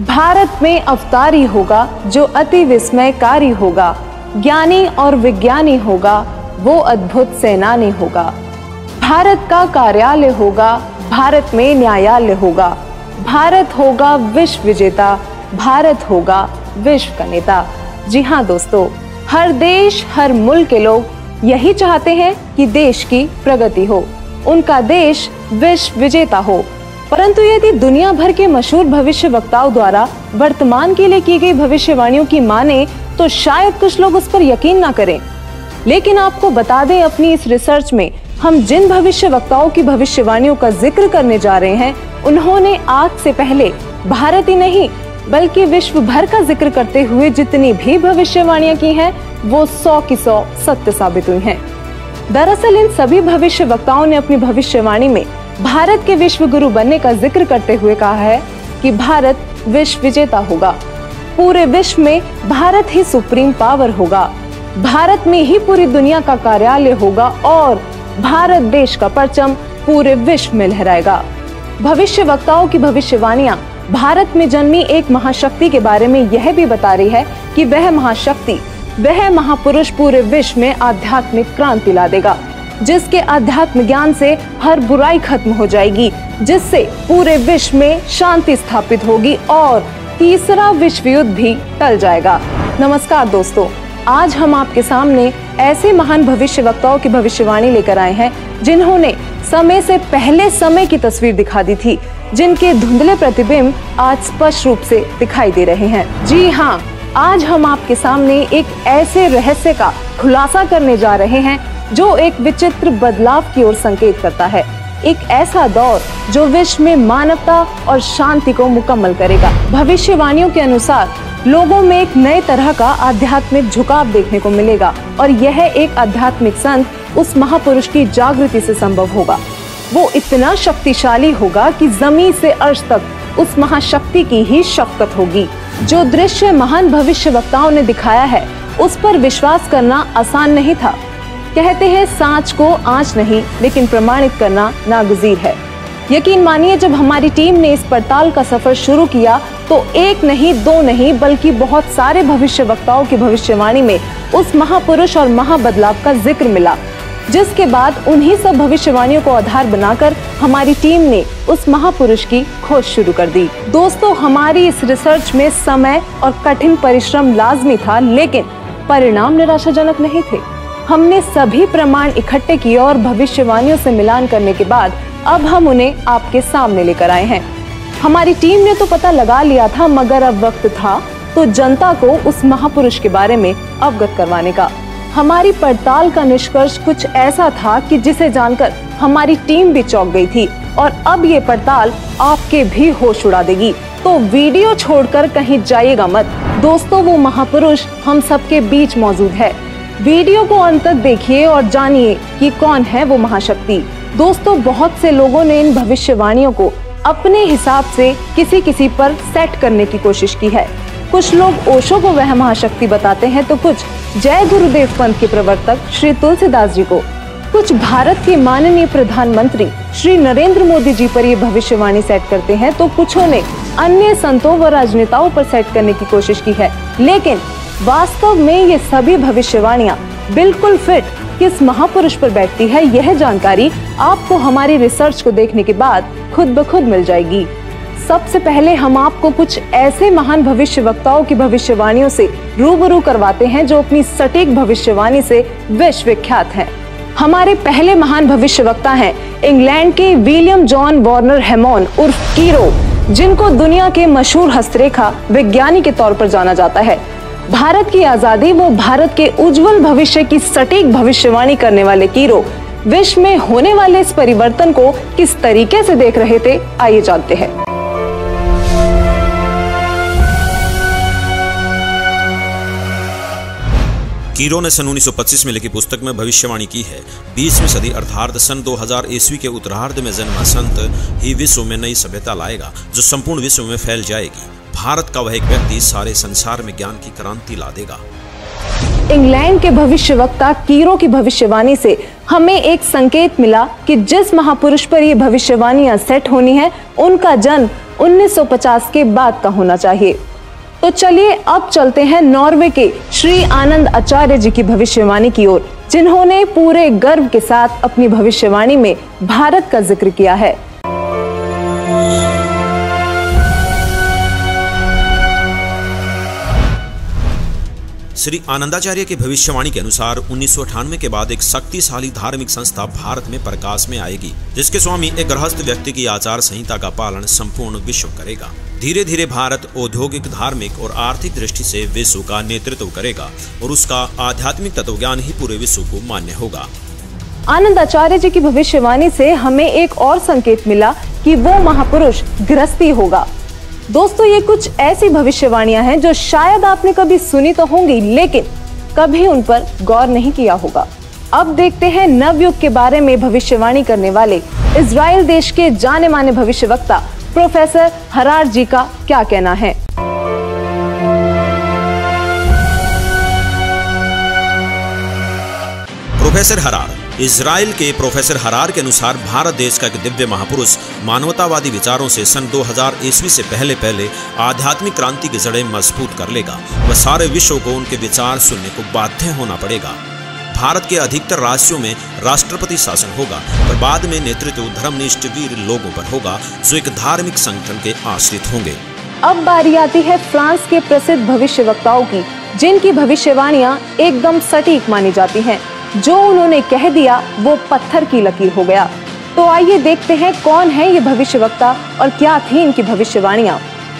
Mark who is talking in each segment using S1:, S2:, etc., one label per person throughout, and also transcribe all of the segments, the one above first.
S1: भारत में अवतारी होगा जो अति विस्मयकारी होगा, ज्ञानी और विज्ञानी होगा वो अद्भुत सेनानी होगा। भारत का कार्यालय होगा, भारत में न्यायालय होगा, भारत होगा विश्व विजेता, भारत होगा विश्व का नेता। जी हाँ दोस्तों, हर देश हर मुल्क के लोग यही चाहते हैं कि देश की प्रगति हो, उनका देश विश्व विजेता हो। परंतु यदि दुनिया भर के मशहूर भविष्य वक्ताओं द्वारा वर्तमान के लिए की गई भविष्यवाणियों की माने तो शायद कुछ लोग उस पर यकीन ना करें। लेकिन आपको बता दें, अपनी इस रिसर्च में हम जिन भविष्य वक्ताओं की भविष्यवाणियों का जिक्र करने जा रहे हैं, उन्होंने आज से पहले भारत ही नहीं बल्कि विश्व भर का जिक्र करते हुए जितनी भी भविष्यवाणियां की हैं, वो 100 की 100 सत्य साबित हुई हैं। दरअसल इन सभी भविष्य वक्ताओं ने अपनी भविष्यवाणी में भारत के विश्व गुरु बनने का जिक्र करते हुए कहा है कि भारत विश्व विजेता होगा, पूरे विश्व में भारत ही सुप्रीम पावर होगा, भारत में ही पूरी दुनिया का कार्यालय होगा और भारत देश का परचम पूरे विश्व में लहराएगा। भविष्य वक्ताओं की भविष्यवाणियां भारत में जन्मी एक महाशक्ति के बारे में यह भी बता रही है कि वह महाशक्ति, वह महापुरुष पूरे विश्व में आध्यात्मिक क्रांति ला देगा, जिसके आध्यात्म ज्ञान से हर बुराई खत्म हो जाएगी, जिससे पूरे विश्व में शांति स्थापित होगी और तीसरा विश्व युद्ध भी टल जाएगा। नमस्कार दोस्तों, आज हम आपके सामने ऐसे महान भविष्य वक्ताओं की भविष्यवाणी लेकर आए हैं जिन्होंने समय से पहले समय की तस्वीर दिखा दी थी, जिनके धुंधले प्रतिबिंब आज स्पष्ट रूप से दिखाई दे रहे हैं। जी हाँ, आज हम आपके सामने एक ऐसे रहस्य का खुलासा करने जा रहे हैं जो एक विचित्र बदलाव की ओर संकेत करता है, एक ऐसा दौर जो विश्व में मानवता और शांति को मुकम्मल करेगा। भविष्यवाणियों के अनुसार लोगों में एक नए तरह का आध्यात्मिक झुकाव देखने को मिलेगा और यह एक आध्यात्मिक संत उस महापुरुष की जागृति से संभव होगा। वो इतना शक्तिशाली होगा कि जमीन से अर्श तक उस महाशक्ति की ही शफ़क़त होगी। जो दृश्य महान भविष्य वक्ताओं ने दिखाया है उस पर विश्वास करना आसान नहीं था। कहते हैं सांच को आंच नहीं लेकिन प्रमाणित करना नागुज़ीर है। यकीन मानिए, जब हमारी टीम ने इस पड़ताल का सफर शुरू किया तो एक नहीं दो नहीं बल्कि बहुत सारे भविष्य वक्ताओं की भविष्यवाणी में उस महापुरुष और महाबदलाव का जिक्र मिला, जिसके बाद उन्हीं सब भविष्यवाणियों को आधार बनाकर हमारी टीम ने उस महापुरुष की खोज शुरू कर दी। दोस्तों, हमारी इस रिसर्च में समय और कठिन परिश्रम लाजमी था, लेकिन परिणाम निराशाजनक नहीं थे। हमने सभी प्रमाण इकट्ठे किए और भविष्यवाणियों से मिलान करने के बाद अब हम उन्हें आपके सामने लेकर आए हैं। हमारी टीम ने तो पता लगा लिया था, मगर अब वक्त था तो जनता को उस महापुरुष के बारे में अवगत करवाने का। हमारी पड़ताल का निष्कर्ष कुछ ऐसा था कि जिसे जानकर हमारी टीम भी चौंक गई थी और अब ये पड़ताल आपके भी होश उड़ा देगी। तो वीडियो छोड़कर कहीं जाइएगा मत। दोस्तों, वो महापुरुष हम सबके बीच मौजूद है। वीडियो को अंत तक देखिए और जानिए कि कौन है वो महाशक्ति। दोस्तों, बहुत से लोगों ने इन भविष्यवाणियों को अपने हिसाब से किसी किसी पर सेट करने की कोशिश की है। कुछ लोग ओशो को वह महाशक्ति बताते हैं तो कुछ जय गुरुदेव पंथ के प्रवर्तक श्री तुलसीदास जी को, कुछ भारत के माननीय प्रधानमंत्री श्री नरेंद्र मोदी जी पर ये भविष्यवाणी सेट करते हैं तो कुछों ने अन्य संतों व राजनेताओं पर सेट करने की कोशिश की है। लेकिन वास्तव में ये सभी भविष्यवाणियां बिल्कुल फिट किस महापुरुष पर बैठती है, यह जानकारी आपको हमारी रिसर्च को देखने के बाद खुद ब खुद मिल जाएगी। सबसे पहले हम आपको कुछ ऐसे महान भविष्य वक्ताओं की भविष्यवाणियों से रूबरू करवाते हैं जो अपनी सटीक भविष्यवाणी से विश्व विख्यात हैं। हमारे पहले महान भविष्य वक्ता हैं इंग्लैंड के विलियम जॉन वार्नर हैमॉन उर्फ कीरो, जिनको दुनिया के मशहूर हस्तरेखा विज्ञानी के तौर पर जाना जाता है। भारत की आजादी व भारत के उज्जवल भविष्य की सटीक भविष्यवाणी करने वाले कीरो विश्व में होने वाले इस परिवर्तन को किस तरीके से देख रहे थे, आइए जानते हैं।
S2: कीरो ने सन 1925 में लिखी पुस्तक में भविष्यवाणी की है, 20वीं सदी अर्थात सन 2000 ईस्वी के उत्तरार्ध में जन्मा संत ही विश्व में नई सभ्यता लाएगा जो संपूर्ण विश्व में फैल जाएगी। भारत का वह एक व्यक्ति सारे संसार में ज्ञान की क्रांति ला देगा।
S1: इंग्लैंड के भविष्यवक्ता कीरो की भविष्यवाणी से हमें एक संकेत मिला कि जिस महापुरुष पर ये भविष्यवाणियां सेट होनी है, उनका जन्म 1950 के बाद का होना चाहिए। तो चलिए अब चलते हैं नॉर्वे के श्री आनंद आचार्य जी की भविष्यवाणी की ओर, जिन्होंने पूरे गर्व के साथ अपनी भविष्यवाणी में भारत का जिक्र किया है।
S2: श्री आनंदाचार्य की भविष्यवाणी के अनुसार 1998 के बाद एक शक्तिशाली धार्मिक संस्था भारत में प्रकाश में आएगी, जिसके स्वामी एक गृहस्थ व्यक्ति की आचार संहिता का पालन संपूर्ण विश्व करेगा। धीरे धीरे भारत औद्योगिक, धार्मिक और आर्थिक दृष्टि से विश्व का नेतृत्व करेगा और उसका आध्यात्मिक तत्वज्ञान ही पूरे विश्व को मान्य होगा।
S1: आनंद आचार्य जी की भविष्यवाणी से हमें एक और संकेत मिला कि वो महापुरुष गृहस्थी होगा। दोस्तों, ये कुछ ऐसी भविष्यवाणियां हैं जो शायद आपने कभी सुनी तो होंगी, लेकिन कभी उन पर गौर नहीं किया होगा। अब देखते हैं नवयुग के बारे में भविष्यवाणी करने वाले इजराइल देश के जाने माने भविष्यवक्ता प्रोफेसर हरार जी का क्या कहना है।
S2: प्रोफेसर हरार। इजराइल के प्रोफेसर हरार के अनुसार भारत देश का एक दिव्य महापुरुष मानवतावादी विचारों से सन 2000 ईस्वी से पहले आध्यात्मिक क्रांति की जड़ें मजबूत कर लेगा। वह सारे विश्व को उनके विचार सुनने को बाध्य होना पड़ेगा। भारत के अधिकतर राज्यों में राष्ट्रपति शासन होगा, पर बाद में नेतृत्व धर्मनिष्ठ वीर लोगों पर होगा जो एक धार्मिक संगठन के आश्रित होंगे।
S1: अब बारी आती है फ्रांस के प्रसिद्ध भविष्यवक्ताओं की, जिनकी भविष्यवाणियां एकदम सटीक मानी जाती हैं। जो उन्होंने कह दिया वो पत्थर की लकीर हो गया। तो आइए देखते हैं कौन है ये भविष्यवक्ता और क्या थी इनकी भविष्यवाणियां।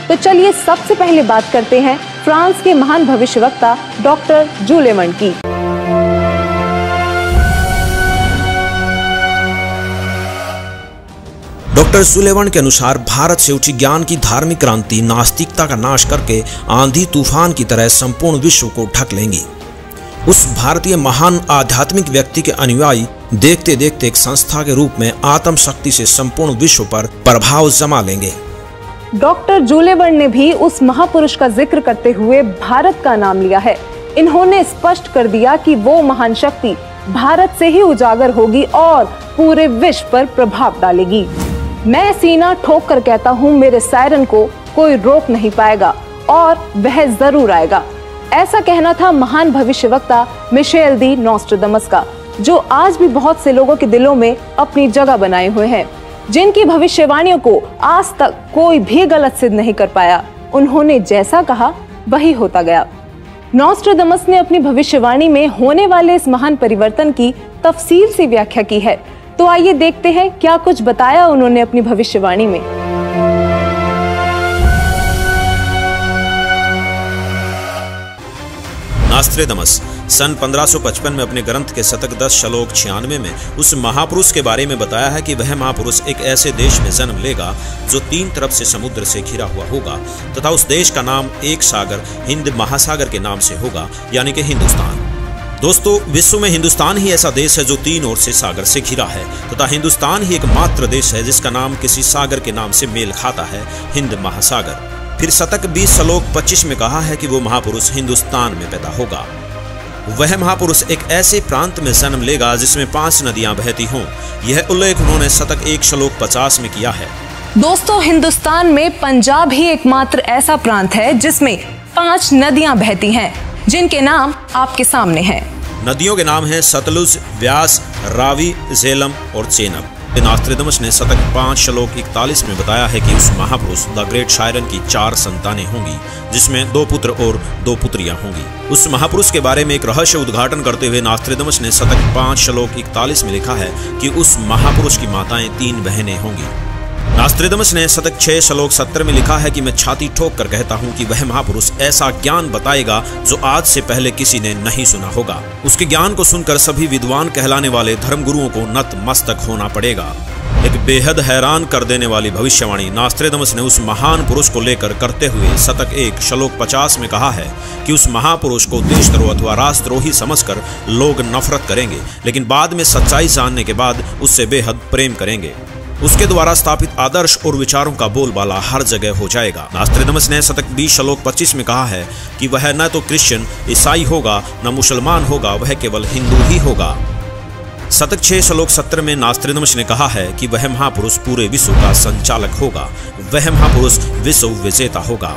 S1: तो चलिए सबसे पहले बात करते हैं फ्रांस के महान भविष्यवक्ता डॉक्टर जूलेवर्न की।
S2: डॉक्टर जूलेवर्न के अनुसार भारत से उठी ज्ञान की धार्मिक क्रांति नास्तिकता का नाश करके आंधी तूफान की तरह संपूर्ण विश्व को ढक लेंगी। उस भारतीय महान आध्यात्मिक व्यक्ति के अनुयायी देखते देखते एक संस्था के रूप में आत्म शक्ति से संपूर्ण विश्व पर प्रभाव जमा लेंगे।
S1: डॉक्टर जूलेवर्न ने भी उस महापुरुष का जिक्र करते हुए भारत का नाम लिया है। इन्होंने स्पष्ट कर दिया कि वो महान शक्ति भारत से ही उजागर होगी और पूरे विश्व पर प्रभाव डालेगी। मैं सीना ठोक कर कहता हूँ, मेरे सायरन को कोई रोक नहीं पाएगा और वह जरूर आएगा। ऐसा कहना था महान भविष्यवक्ता मिशेल दी नोस्ट्राडामस का, जो आज भी बहुत से लोगों के दिलों में अपनी जगह बनाए हुए हैं, जिनकी भविष्यवाणियों को आज तक कोई भी गलत सिद्ध नहीं कर पाया। उन्होंने जैसा कहा वही होता गया। नोस्ट्राडामस ने अपनी भविष्यवाणी में होने वाले इस महान परिवर्तन की तफसील से व्याख्या की है। तो आइए देखते हैं क्या कुछ बताया उन्होंने अपनी भविष्यवाणी में।
S2: नोस्ट्राडामस सन 1555 में अपने ग्रंथ के शतक 10 श्लोक 96 में उस महापुरुष के बारे में बताया है कि वह महापुरुष एक ऐसे देश में जन्म लेगा जो 3 तरफ से समुद्र से घिरा हुआ होगा तथा उस देश का नाम एक सागर हिंद महासागर के नाम से होगा, यानी कि हिंदुस्तान। दोस्तों, विश्व में हिंदुस्तान ही ऐसा देश है जो 3 ओर से सागर से घिरा है तथा हिंदुस्तान ही एकमात्र देश है जिसका नाम किसी सागर के नाम से मेल खाता है, हिंद महासागर। फिर शतक 20 श्लोक 25 में कहा है कि वो महापुरुष हिंदुस्तान में पैदा होगा। वह महापुरुष एक ऐसे प्रांत में जन्म लेगा जिसमें 5 नदियां बहती हों। यह उल्लेख उन्होंने शतक 1 श्लोक 50 में किया है।
S1: दोस्तों, हिंदुस्तान में पंजाब ही एकमात्र ऐसा प्रांत है जिसमें 5 नदियां बहती हैं, जिनके नाम आपके सामने हैं।
S2: नदियों के नाम हैं सतलुज, व्यास, रावी, झेलम और चेनाब। नोस्ट्राडामस ने शतक 5 श्लोक 41 में बताया है कि उस महापुरुष द ग्रेट शायरन की 4 संतानें होंगी, जिसमें 2 पुत्र और 2 पुत्रियां होंगी। उस महापुरुष के बारे में एक रहस्य उद्घाटन करते हुए नोस्ट्राडामस ने शतक 5 श्लोक 41 में लिखा है कि उस महापुरुष की माताएं 3 बहनें होंगी। नोस्ट्राडामस ने शतक 6 श्लोक 70 में लिखा है कि मैं छाती ठोक कर कहता हूँ कि वह महापुरुष ऐसा ज्ञान बताएगा जो आज से पहले किसी ने नहीं सुना होगा। उसके ज्ञान को सुनकर सभी विद्वान कहलाने वाले धर्मगुरुओं को नतमस्तक होना पड़ेगा। एक बेहद हैरान कर देने वाली भविष्यवाणी नोस्ट्राडामस ने उस महान पुरुष को लेकर करते हुए शतक 1 श्लोक 50 में कहा है कि उस महापुरुष को देशद्रोह अथवा राष्ट्रद्रोही समझकर लोग नफरत करेंगे, लेकिन बाद में सच्चाई जानने के बाद उससे बेहद प्रेम करेंगे। उसके द्वारा स्थापित आदर्श और विचारों का बोलबाला हर जगह हो जाएगा। नोस्ट्राडामस ने शतक 20 श्लोक 25 में कहा है कि वह न तो क्रिश्चियन ईसाई होगा न मुसलमान होगा, वह केवल हिंदू ही होगा। शतक 6 श्लोक 17 में नास्त्रोदामस ने कहा है कि वह महापुरुष पूरे विश्व का संचालक होगा, वह महापुरुष विश्व विजेता होगा।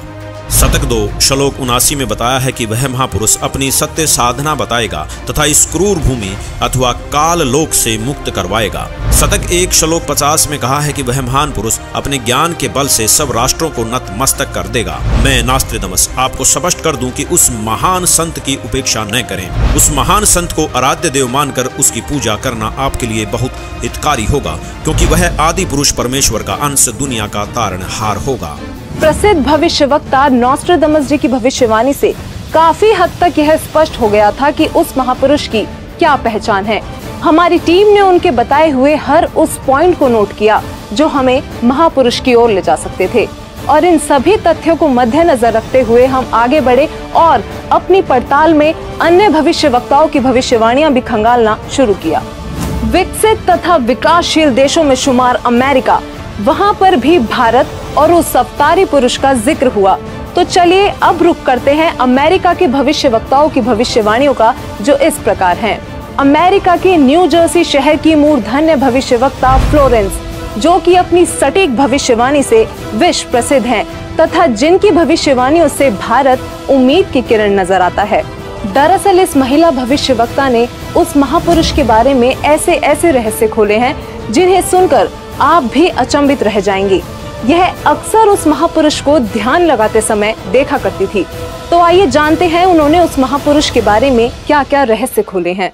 S2: शतक 2 श्लोक 79 में बताया है कि वह महापुरुष अपनी सत्य साधना बताएगा तथा इस क्रूर भूमि अथवा काल लोक से मुक्त करवाएगा। शतक 1 श्लोक 50 में कहा है कि वह महान पुरुष अपने ज्ञान के बल से सब राष्ट्रों को नतमस्तक कर देगा। मैं नास्त्रोदामस आपको स्पष्ट कर दूं कि उस महान संत की उपेक्षा न करें। उस महान संत को आराध्य देव मानकर उसकी पूजा करना आपके लिए बहुत हितकारी होगा, क्योंकि वह आदि पुरुष परमेश्वर का अंश, दुनिया का तारणहार होगा।
S1: प्रसिद्ध भविष्यवक्ता नॉस्ट्राडामस जी की भविष्यवाणी से काफी हद तक यह स्पष्ट हो गया था कि उस महापुरुष की क्या पहचान है। हमारी टीम ने उनके बताए हुए हर उस पॉइंट को नोट किया जो हमें महापुरुष की ओर ले जा सकते थे, और इन सभी तथ्यों को मद्देनजर रखते हुए हम आगे बढ़े और अपनी पड़ताल में अन्य भविष्यवक्ताओं की भविष्यवाणियां भी खंगालना शुरू किया। विकसित तथा विकासशील देशों में शुमार अमेरिका, वहां पर भी भारत और उस अवतारी पुरुष का जिक्र हुआ। तो चलिए अब रुक करते हैं अमेरिका के भविष्यवक्ताओं की भविष्यवाणियों का, जो इस प्रकार हैं। अमेरिका के न्यू जर्सी शहर की मूर्धन्य भविष्यवक्ता फ्लोरेंस, जो कि अपनी सटीक भविष्यवाणी से विश्व प्रसिद्ध हैं तथा जिनकी भविष्यवाणियों से भारत उम्मीद की किरण नजर आता है। दरअसल इस महिला भविष्यवक्ता ने उस महापुरुष के बारे में ऐसे ऐसे रहस्य खोले हैं जिन्हें सुनकर आप भी अचंभित रह जाएंगे। यह अक्सर उस महापुरुष को ध्यान लगाते समय देखा करती थी। तो आइए जानते हैं उन्होंने उस महापुरुष के बारे में क्या क्या रहस्य खोले हैं।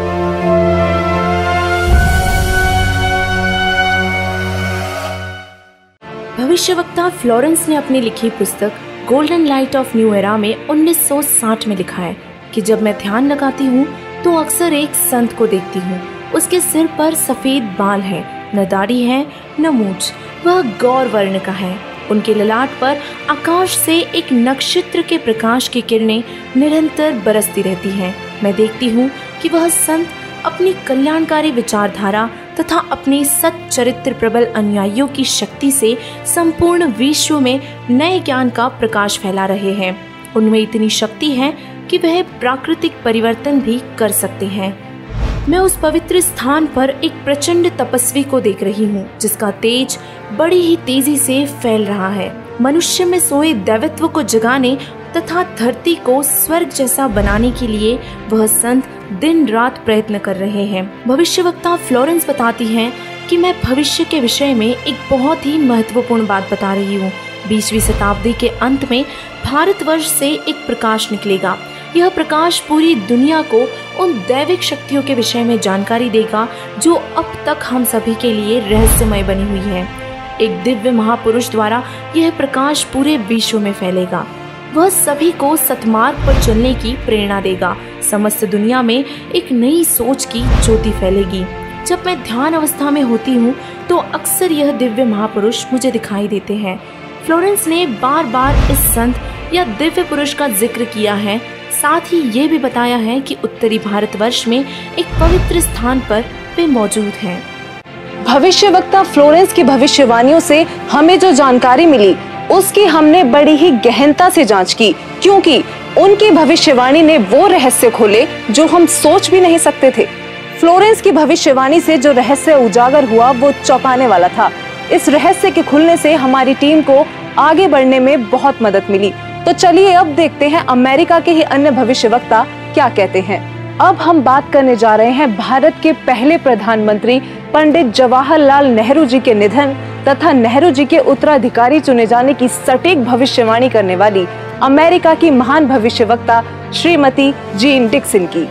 S3: भविष्यवक्ता फ्लोरेंस ने अपनी लिखी पुस्तक golden light of new era में 1960 में लिखा है कि जब मैं ध्यान लगाती हूँ तो अक्सर एक संत को देखती हूँ। उसके सिर पर सफेद बाल हैं, न दाढ़ी है न मूंछ, वह गौर वर्ण का है। उनके ललाट पर आकाश से एक नक्षत्र के प्रकाश की किरणें निरंतर बरसती रहती हैं। मैं देखती हूँ कि वह संत अपनी कल्याणकारी विचारधारा तथा अपने सच्चरित्र प्रबल अनुयायियों की शक्ति से संपूर्ण विश्व में नए ज्ञान का प्रकाश फैला रहे हैं। उनमें इतनी शक्ति है कि वह प्राकृतिक परिवर्तन भी कर सकते हैं। मैं उस पवित्र स्थान पर एक प्रचंड तपस्वी को देख रही हूँ, जिसका तेज बड़ी ही तेजी से फैल रहा है। मनुष्य में सोए दैवत्व को जगाने तथा धरती को स्वर्ग जैसा बनाने के लिए वह संत दिन रात प्रयत्न कर रहे हैं। भविष्यवक्ता फ्लोरेंस बताती हैं कि मैं भविष्य के विषय में एक बहुत ही महत्वपूर्ण बात बता रही हूँ। 20वीं शताब्दी के अंत में भारतवर्ष से एक प्रकाश निकलेगा। यह प्रकाश पूरी दुनिया को उन दैविक शक्तियों के विषय में जानकारी देगा जो अब तक हम सभी के लिए रहस्यमय बनी हुई है। एक दिव्य महापुरुष द्वारा यह प्रकाश पूरे विश्व में फैलेगा। वह सभी को सतमार्ग पर चलने की प्रेरणा देगा। समस्त दुनिया में एक नई सोच की ज्योति फैलेगी। जब मैं ध्यान अवस्था में होती हूँ तो अक्सर यह दिव्य महापुरुष मुझे दिखाई देते हैं। फ्लोरेंस ने बार बार इस संत या दिव्य पुरुष का जिक्र किया है। साथ ही ये भी बताया है कि उत्तरी भारतवर्ष में एक पवित्र स्थान पर वे मौजूद हैं।
S1: भविष्यवक्ता फ्लोरेंस की भविष्यवाणियों से हमें जो जानकारी मिली उसकी हमने बड़ी ही गहनता से जांच की, क्योंकि उनकी भविष्यवाणी ने वो रहस्य खोले जो हम सोच भी नहीं सकते थे। फ्लोरेंस की भविष्यवाणी से जो रहस्य उजागर हुआ वो चौंकाने वाला था। इस रहस्य के खुलने से हमारी टीम को आगे बढ़ने में बहुत मदद मिली। तो चलिए अब देखते हैं अमेरिका के ही अन्य भविष्यवक्ता क्या कहते हैं। अब हम बात करने जा रहे हैं भारत के पहले प्रधानमंत्री पंडित जवाहरलाल नेहरू जी के निधन तथा नेहरू जी के उत्तराधिकारी चुने जाने की सटीक भविष्यवाणी करने वाली अमेरिका की महान भविष्यवक्ता श्रीमती जीन डिक्सन की।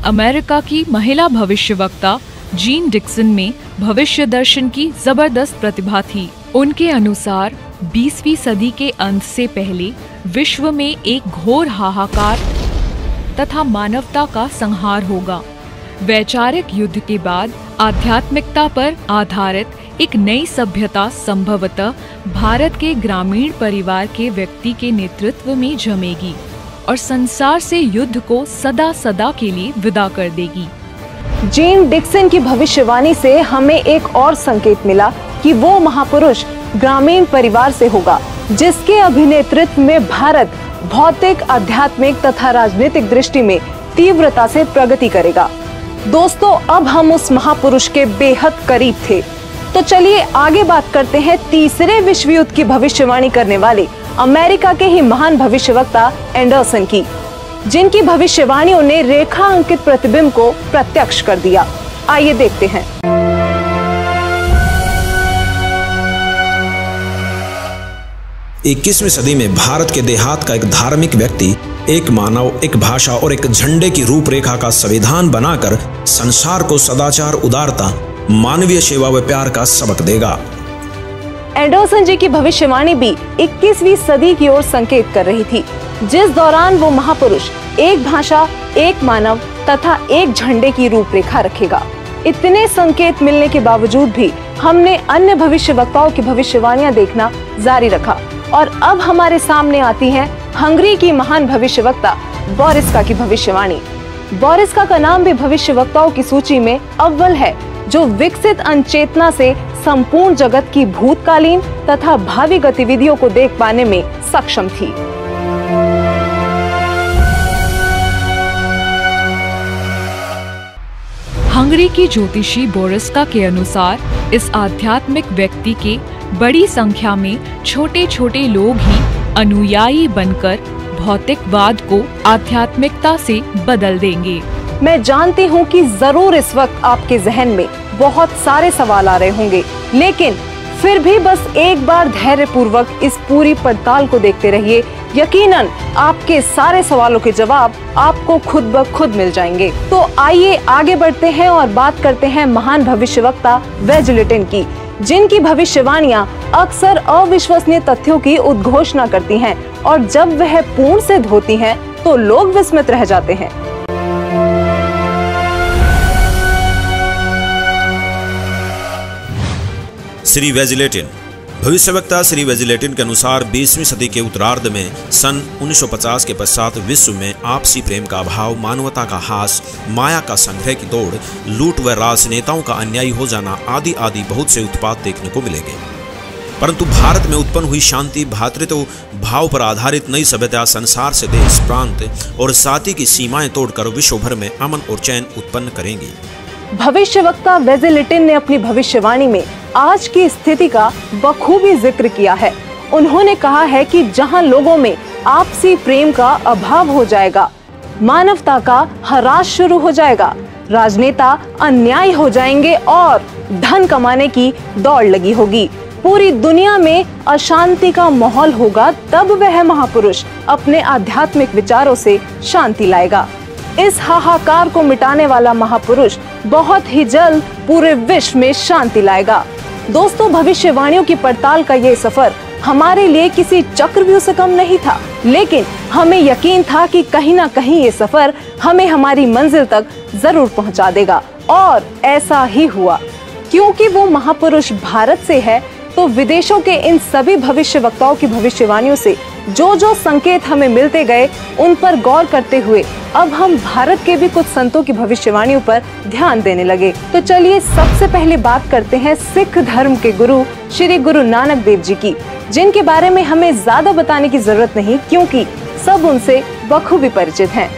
S4: अमेरिका की महिला भविष्यवक्ता जीन डिक्सन में भविष्य दर्शन की जबरदस्त प्रतिभा थी। उनके अनुसार 20वीं सदी के अंत से पहले विश्व में एक घोर हाहाकार तथा मानवता का संहार होगा। वैचारिक युद्ध के बाद आध्यात्मिकता पर आधारित एक नई सभ्यता संभवतः भारत के ग्रामीण परिवार के व्यक्ति के नेतृत्व में जमेगी और संसार से युद्ध को सदा सदा के लिए विदा कर देगी।
S1: जीन डिक्सन की भविष्यवाणी से हमें एक और संकेत मिला कि वो महापुरुष ग्रामीण परिवार से होगा। जिसके अभिनेतृत्व में भारत भौतिक, आध्यात्मिक तथा राजनीतिक दृष्टि में तीव्रता से प्रगति करेगा। दोस्तों, अब हम उस महापुरुष के बेहद करीब थे। तो चलिए आगे बात करते हैं तीसरे विश्व युद्ध की भविष्यवाणी करने वाले अमेरिका के ही महान भविष्यवक्ता एंडरसन की, जिनकी भविष्यवाणियों ने रेखा अंकित प्रतिबिंब को प्रत्यक्ष कर दिया। आइए देखते हैं।
S2: 21वीं सदी में भारत के देहात का एक धार्मिक व्यक्ति एक मानव, एक भाषा और एक झंडे की रूपरेखा का संविधान बनाकर संसार को सदाचार, उदारता, मानवीय सेवा व प्यार का सबक देगा।
S1: एंडरसन जी की भविष्यवाणी भी 21वीं सदी की ओर संकेत कर रही थी, जिस दौरान वो महापुरुष एक भाषा, एक मानव तथा एक झंडे की रूपरेखा रखेगा। इतने संकेत मिलने के बावजूद भी हमने अन्य भविष्यवक्ताओं की भविष्यवाणियां देखना जारी रखा और अब हमारे सामने आती है हंगरी की महान भविष्यवक्ता बोरिस्का की भविष्यवाणी। बोरिस्का का नाम भी भविष्यवक्ताओं की सूची में अव्वल है, जो विकसित अनचेतना से संपूर्ण जगत की भूतकालीन तथा भावी गतिविधियों को देख पाने में सक्षम थी।
S4: हंगरी की ज्योतिषी बोरिस्का के अनुसार इस आध्यात्मिक व्यक्ति के बड़ी संख्या में छोटे छोटे लोग ही अनुयायी बनकर भौतिकवाद को आध्यात्मिकता से बदल देंगे।
S1: मैं जानती हूँ कि जरूर इस वक्त आपके जहन में बहुत सारे सवाल आ रहे होंगे, लेकिन फिर भी बस एक बार धैर्य पूर्वक इस पूरी पड़ताल को देखते रहिए। यकीनन आपके सारे सवालों के जवाब आपको खुद ब खुद मिल जाएंगे। तो आइए आगे बढ़ते हैं और बात करते हैं महान भविष्यवक्ता वेजलेटिन की, जिनकी भविष्यवाणियां अक्सर अविश्वसनीय तथ्यों की उद्घोषणा करती हैं और जब वह पूर्ण सिद्ध होती हैं तो लोग विस्मित रह जाते हैं।
S2: श्री वेजलेटिन। भविष्यवक्ता श्री वेजलेटिन के अनुसार 20वीं सदी के उत्तरार्ध में सन 1950 के पश्चात विश्व में आपसी प्रेम का अभाव, मानवता का हास, माया का संग्रह की दौड़, लूट व राजनेताओं का अन्यायी हो जाना आदि आदि बहुत से उत्पात देखने को मिलेंगे। परंतु भारत में उत्पन्न हुई शांति, भ्रातृत्व भाव पर आधारित नई सभ्यता संसार से देश, प्रांत और जाति की सीमाएं तोड़कर विश्व भर में अमन और चैन उत्पन्न करेंगी।
S1: भविष्यवक्ता वेजलेटिन ने अपनी भविष्यवाणी में आज की स्थिति का बखूबी जिक्र किया है। उन्होंने कहा है कि जहां लोगों में आपसी प्रेम का अभाव हो जाएगा, मानवता का ह्रास शुरू हो जाएगा, राजनेता अन्यायी हो जाएंगे और धन कमाने की दौड़ लगी होगी, पूरी दुनिया में अशांति का माहौल होगा, तब वह महापुरुष अपने आध्यात्मिक विचारों से शांति लाएगा। इस हाहाकार को मिटाने वाला महापुरुष बहुत ही जल्द पूरे विश्व में शांति लाएगा। दोस्तों, भविष्यवाणियों की पड़ताल का ये सफर हमारे लिए किसी चक्रव्यूह से कम नहीं था, लेकिन हमें यकीन था कि कहीं ना कहीं ये सफर हमें हमारी मंजिल तक जरूर पहुंचा देगा और ऐसा ही हुआ। क्योंकि वो महापुरुष भारत से है, तो विदेशों के इन सभी भविष्यवक्ताओं की भविष्यवाणियों से जो जो संकेत हमें मिलते गए, उन पर गौर करते हुए अब हम भारत के भी कुछ संतों की भविष्यवाणियों पर ध्यान देने लगे। तो चलिए सबसे पहले बात करते हैं सिख धर्म के गुरु श्री गुरु नानक देव जी की, जिनके बारे में हमें ज्यादा बताने की जरूरत नहीं, क्योंकि सब उनसे बखूबी परिचित हैं।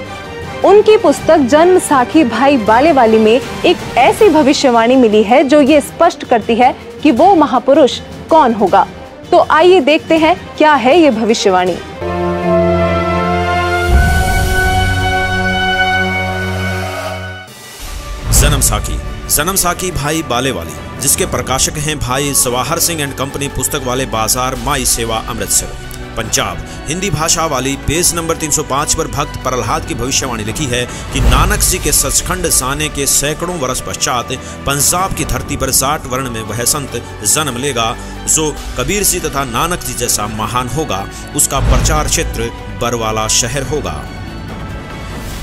S1: उनकी पुस्तक जन्म साखी भाई बालेवाली में एक ऐसी भविष्यवाणी मिली है जो ये स्पष्ट करती है कि वो महापुरुष कौन होगा। तो आइए देखते हैं क्या है ये भविष्यवाणी।
S2: जन्म साखी भाई बालेवाली, जिसके प्रकाशक हैं भाई सवाहर सिंह एंड कंपनी, पुस्तक वाले बाजार, माई सेवा, अमृतसर, पंजाब। हिंदी भाषा वाली। पेज नंबर 305 पर भक्त प्रहलाद की भविष्यवाणी लिखी है कि नानक जी के सचखंड साने के सैकड़ों वर्ष पश्चात पंजाब की धरती पर 60 वर्ण में वह संत जन्म लेगा जो कबीर जी तथा नानक जी जैसा महान होगा। उसका प्रचार क्षेत्र बरवाला शहर होगा।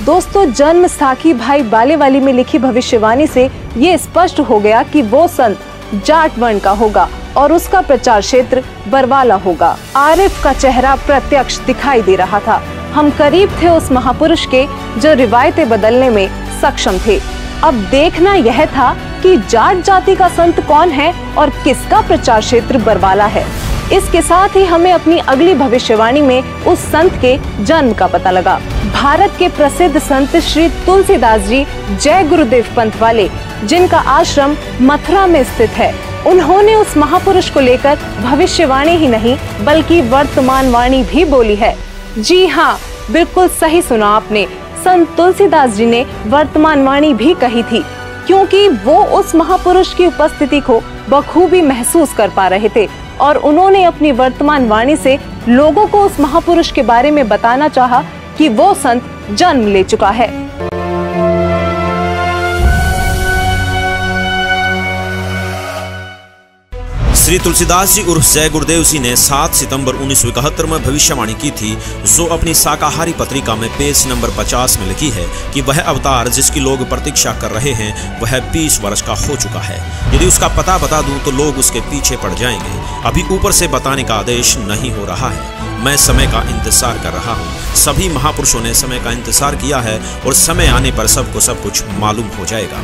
S1: दोस्तों, जन्म साखी भाई बालेवाली में लिखी भविष्यवाणी से ये स्पष्ट हो गया कि वो संत जाट वर्ण का होगा और उसका प्रचार क्षेत्र बरवाला होगा। आरिफ का चेहरा प्रत्यक्ष दिखाई दे रहा था। हम करीब थे उस महापुरुष के जो रिवायतें बदलने में सक्षम थे। अब देखना यह था कि जाट जाति का संत कौन है और किसका प्रचार क्षेत्र बरवाला है। इसके साथ ही हमें अपनी अगली भविष्यवाणी में उस संत के जन्म का पता लगा। भारत के प्रसिद्ध संत श्री तुलसीदास जी जय गुरुदेव पंथ वाले, जिनका आश्रम मथुरा में स्थित है, उन्होंने उस महापुरुष को लेकर भविष्यवाणी ही नहीं बल्कि वर्तमान वाणी भी बोली है। जी हाँ, बिल्कुल सही सुना आपने। संत तुलसीदास जी ने वर्तमान वाणी भी कही थी, क्योंकि वो उस महापुरुष की उपस्थिति को बखूबी महसूस कर पा रहे थे और उन्होंने अपनी वर्तमान वाणी से लोगों को उस महापुरुष के बारे में बताना चाहा कि वो संत जन्म ले चुका है।
S2: श्री तुलसीदास जी उर्फ जय गुरुदेव जी ने 7 सितंबर 1971 में भविष्यवाणी की थी, जो अपनी शाकाहारी पत्रिका में पेज नंबर 50 में लिखी है कि वह अवतार जिसकी लोग प्रतीक्षा कर रहे हैं वह 20 वर्ष का हो चुका है। यदि उसका पता बता दूं तो लोग उसके पीछे पड़ जाएंगे। अभी ऊपर से बताने का आदेश नहीं हो रहा है। मैं समय का इंतजार कर रहा हूँ। सभी महापुरुषों ने समय का इंतजार किया है और समय आने पर सबको सब कुछ मालूम हो जाएगा।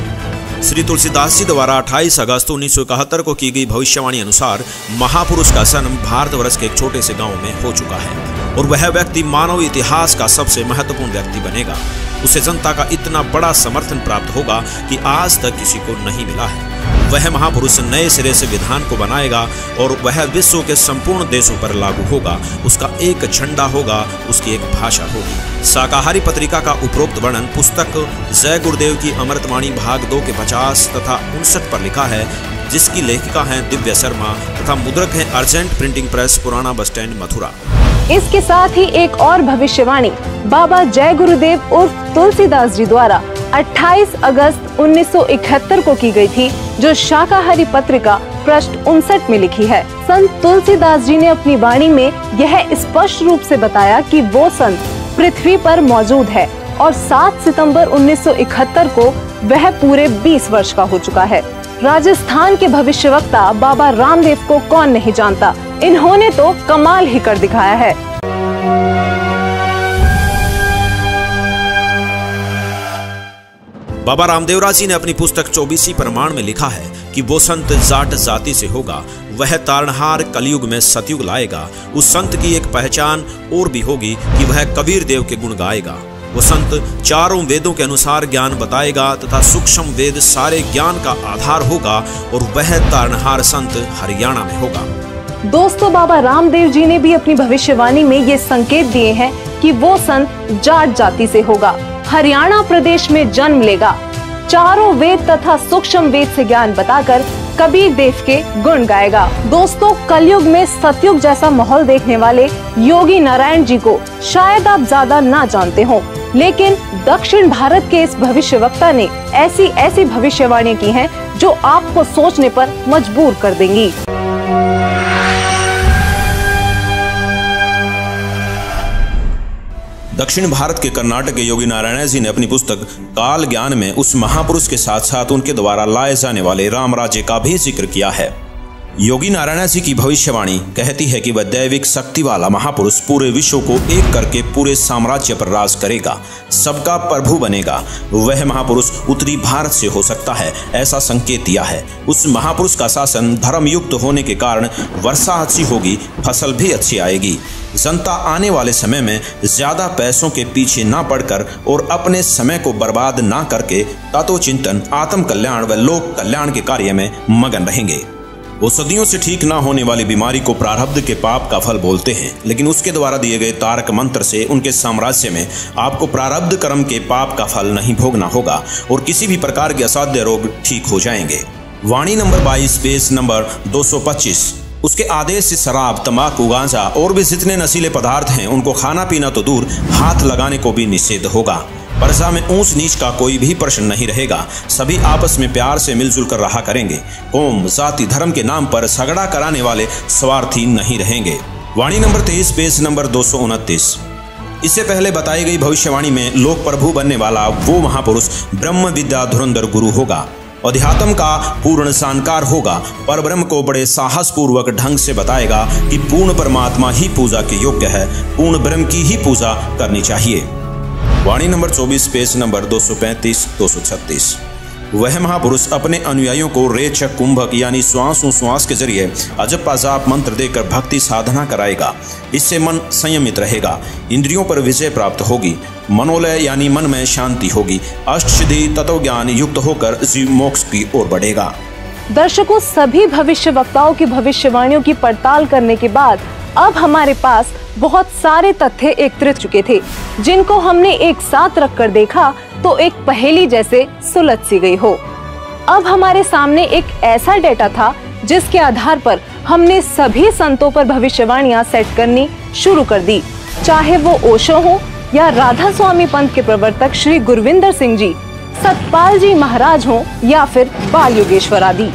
S2: श्री तुलसीदास जी द्वारा 28 अगस्त 1971 को की गई भविष्यवाणी अनुसार महापुरुष का जन्म भारतवर्ष के एक छोटे से गांव में हो चुका है और वह व्यक्ति मानव इतिहास का सबसे महत्वपूर्ण व्यक्ति बनेगा। उसे जनता का इतना बड़ा समर्थन प्राप्त होगा कि आज तक किसी को नहीं मिला है। वह महापुरुष नए सिरे से विधान को बनाएगा और वह विश्व के संपूर्ण देशों पर लागू होगा। उसका एक झंडा होगा, उसकी एक भाषा होगी। शाकाहारी पत्रिका का उपरोक्त वर्णन पुस्तक जय गुरुदेव की अमृतवाणी भाग 2 के 50 तथा 59 पर लिखा है, जिसकी लेखिका हैं दिव्या शर्मा तथा मुद्रक हैं अर्जेंट प्रिंटिंग प्रेस, पुराना बस स्टैंड, मथुरा।
S1: इसके साथ ही एक और भविष्यवाणी बाबा जय गुरुदेव उर्फ तुलसीदास जी द्वारा 28 अगस्त 1971 को की गई थी, जो शाकाहारी पत्रिका पृष्ठ 59 में लिखी है। संत तुलसीदास जी ने अपनी वाणी में यह स्पष्ट रूप से बताया कि वो संत पृथ्वी पर मौजूद है और 7 सितंबर 1971 को वह पूरे 20 वर्ष का हो चुका है। राजस्थान के भविष्यवक्ता बाबा रामदेव को कौन नहीं जानता, इन्होंने तो कमाल ही कर दिखाया है।
S2: बाबा रामदेवरा जी ने अपनी पुस्तक 24 प्रमाण में लिखा है कि वो संत जाट जाति से होगा, वह तारणहार कलयुग में सतयुग लाएगा। उस संत की एक पहचान और भी होगी कि वह कबीर देव के गुण गाएगा। वो संत चारों वेदों के अनुसार ज्ञान बताएगा तथा सूक्ष्म वेद सारे ज्ञान का आधार होगा और वह तारणहार संत हरियाणा में होगा।
S1: दोस्तों, बाबा रामदेव जी ने भी अपनी भविष्यवाणी में ये संकेत दिए हैं कि वो संत जाट जाति से होगा, हरियाणा प्रदेश में जन्म लेगा, चारों वेद तथा सूक्ष्म वेद से ज्ञान बताकर कबीर देव के गुण गाएगा। दोस्तों, कलयुग में सतयुग जैसा माहौल देखने वाले योगी नारायण जी को शायद आप ज्यादा ना जानते हो, लेकिन दक्षिण भारत के इस भविष्यवक्ता ने ऐसी भविष्यवाणी की हैं जो आपको सोचने पर मजबूर कर देंगी।
S2: दक्षिण भारत के कर्नाटक के योगी नारायण जी ने अपनी पुस्तक काल ज्ञान में उस महापुरुष के साथ साथ उनके द्वारा लाए जाने वाले राम राज्य का भी जिक्र किया है। योगी नारायण जी की भविष्यवाणी कहती है कि वह दैविक शक्ति वाला महापुरुष पूरे विश्व को एक करके पूरे साम्राज्य पर राज करेगा, सबका प्रभु बनेगा। वह महापुरुष उत्तरी भारत से हो सकता है, ऐसा संकेत दिया है। उस महापुरुष का शासन धर्मयुक्त होने के कारण वर्षा अच्छी होगी, फसल भी अच्छी आएगी। जनता आने वाले समय में ज्यादा पैसों के पीछे ना पड़कर और अपने समय को बर्बाद ना करके तत्व चिंतन, आत्म कल्याण व लोक कल्याण के कार्य में मगन रहेंगे। वो सदियों से ठीक ना होने वाली बीमारी को प्रारब्ध के पाप का फल बोलते हैं, लेकिन उसके द्वारा दिए गए तारक मंत्र से उनके साम्राज्य में आपको प्रारब्ध कर्म के पाप का फल नहीं भोगना होगा और किसी भी प्रकार के असाध्य रोग ठीक हो जाएंगे। वाणी नंबर 22 पेज नंबर 225। उसके आदेश से शराब, तंबाकू, गांजा और भी जितने नशीले पदार्थ हैं उनको खाना पीना तो दूर, हाथ लगाने को भी निषेध होगा। प्रजा में ऊंच नीच का कोई भी प्रश्न नहीं रहेगा। सभी आपस में प्यार से मिलजुल कर रहा करेंगे। कौम, जाति, धर्म के नाम पर झगड़ा कराने वाले स्वार्थी नहीं रहेंगे। वाणी नंबर 23 पेज नंबर 229। इससे पहले बताई गई भविष्यवाणी में लोक प्रभु बनने वाला वो महापुरुष ब्रह्म विद्या धुरंधर गुरु होगा, अध्यात्म का पूर्ण जानकार होगा, पर ब्रह्म को बड़े साहस पूर्वक ढंग से बताएगा कि पूर्ण परमात्मा ही पूजा के योग्य है, पूर्ण ब्रह्म की ही पूजा करनी चाहिए। वाणी नंबर 24 पेज नंबर 235-236। वह महापुरुष अपने अनुयायियों को रेचक कुंभक यानी श्वास के जरिए अजप अजाप मंत्र देकर भक्ति साधना कराएगा। इससे मन संयमित रहेगा, इंद्रियों पर विजय प्राप्त होगी, मनोलय यानी मन में शांति होगी, अष्टसिद्धि तत्व ज्ञान युक्त होकर जीव मोक्ष की ओर बढ़ेगा।
S1: दर्शकों, सभी भविष्यवक्ताओं की भविष्यवाणियों की पड़ताल करने के बाद अब हमारे पास बहुत सारे तथ्य एकत्रित चुके थे, जिनको हमने एक साथ रखकर देखा तो एक पहेली जैसे सुलझ सी गई हो। अब हमारे सामने एक ऐसा डेटा था जिसके आधार पर हमने सभी संतों पर भविष्यवाणियां सेट करनी शुरू कर दी, चाहे वो ओशो हो या राधा स्वामी पंथ के प्रवर्तक श्री गुरविंदर सिंह जी, सतपाल जी महाराज हो या फिर बाल योगेश्वर आदि।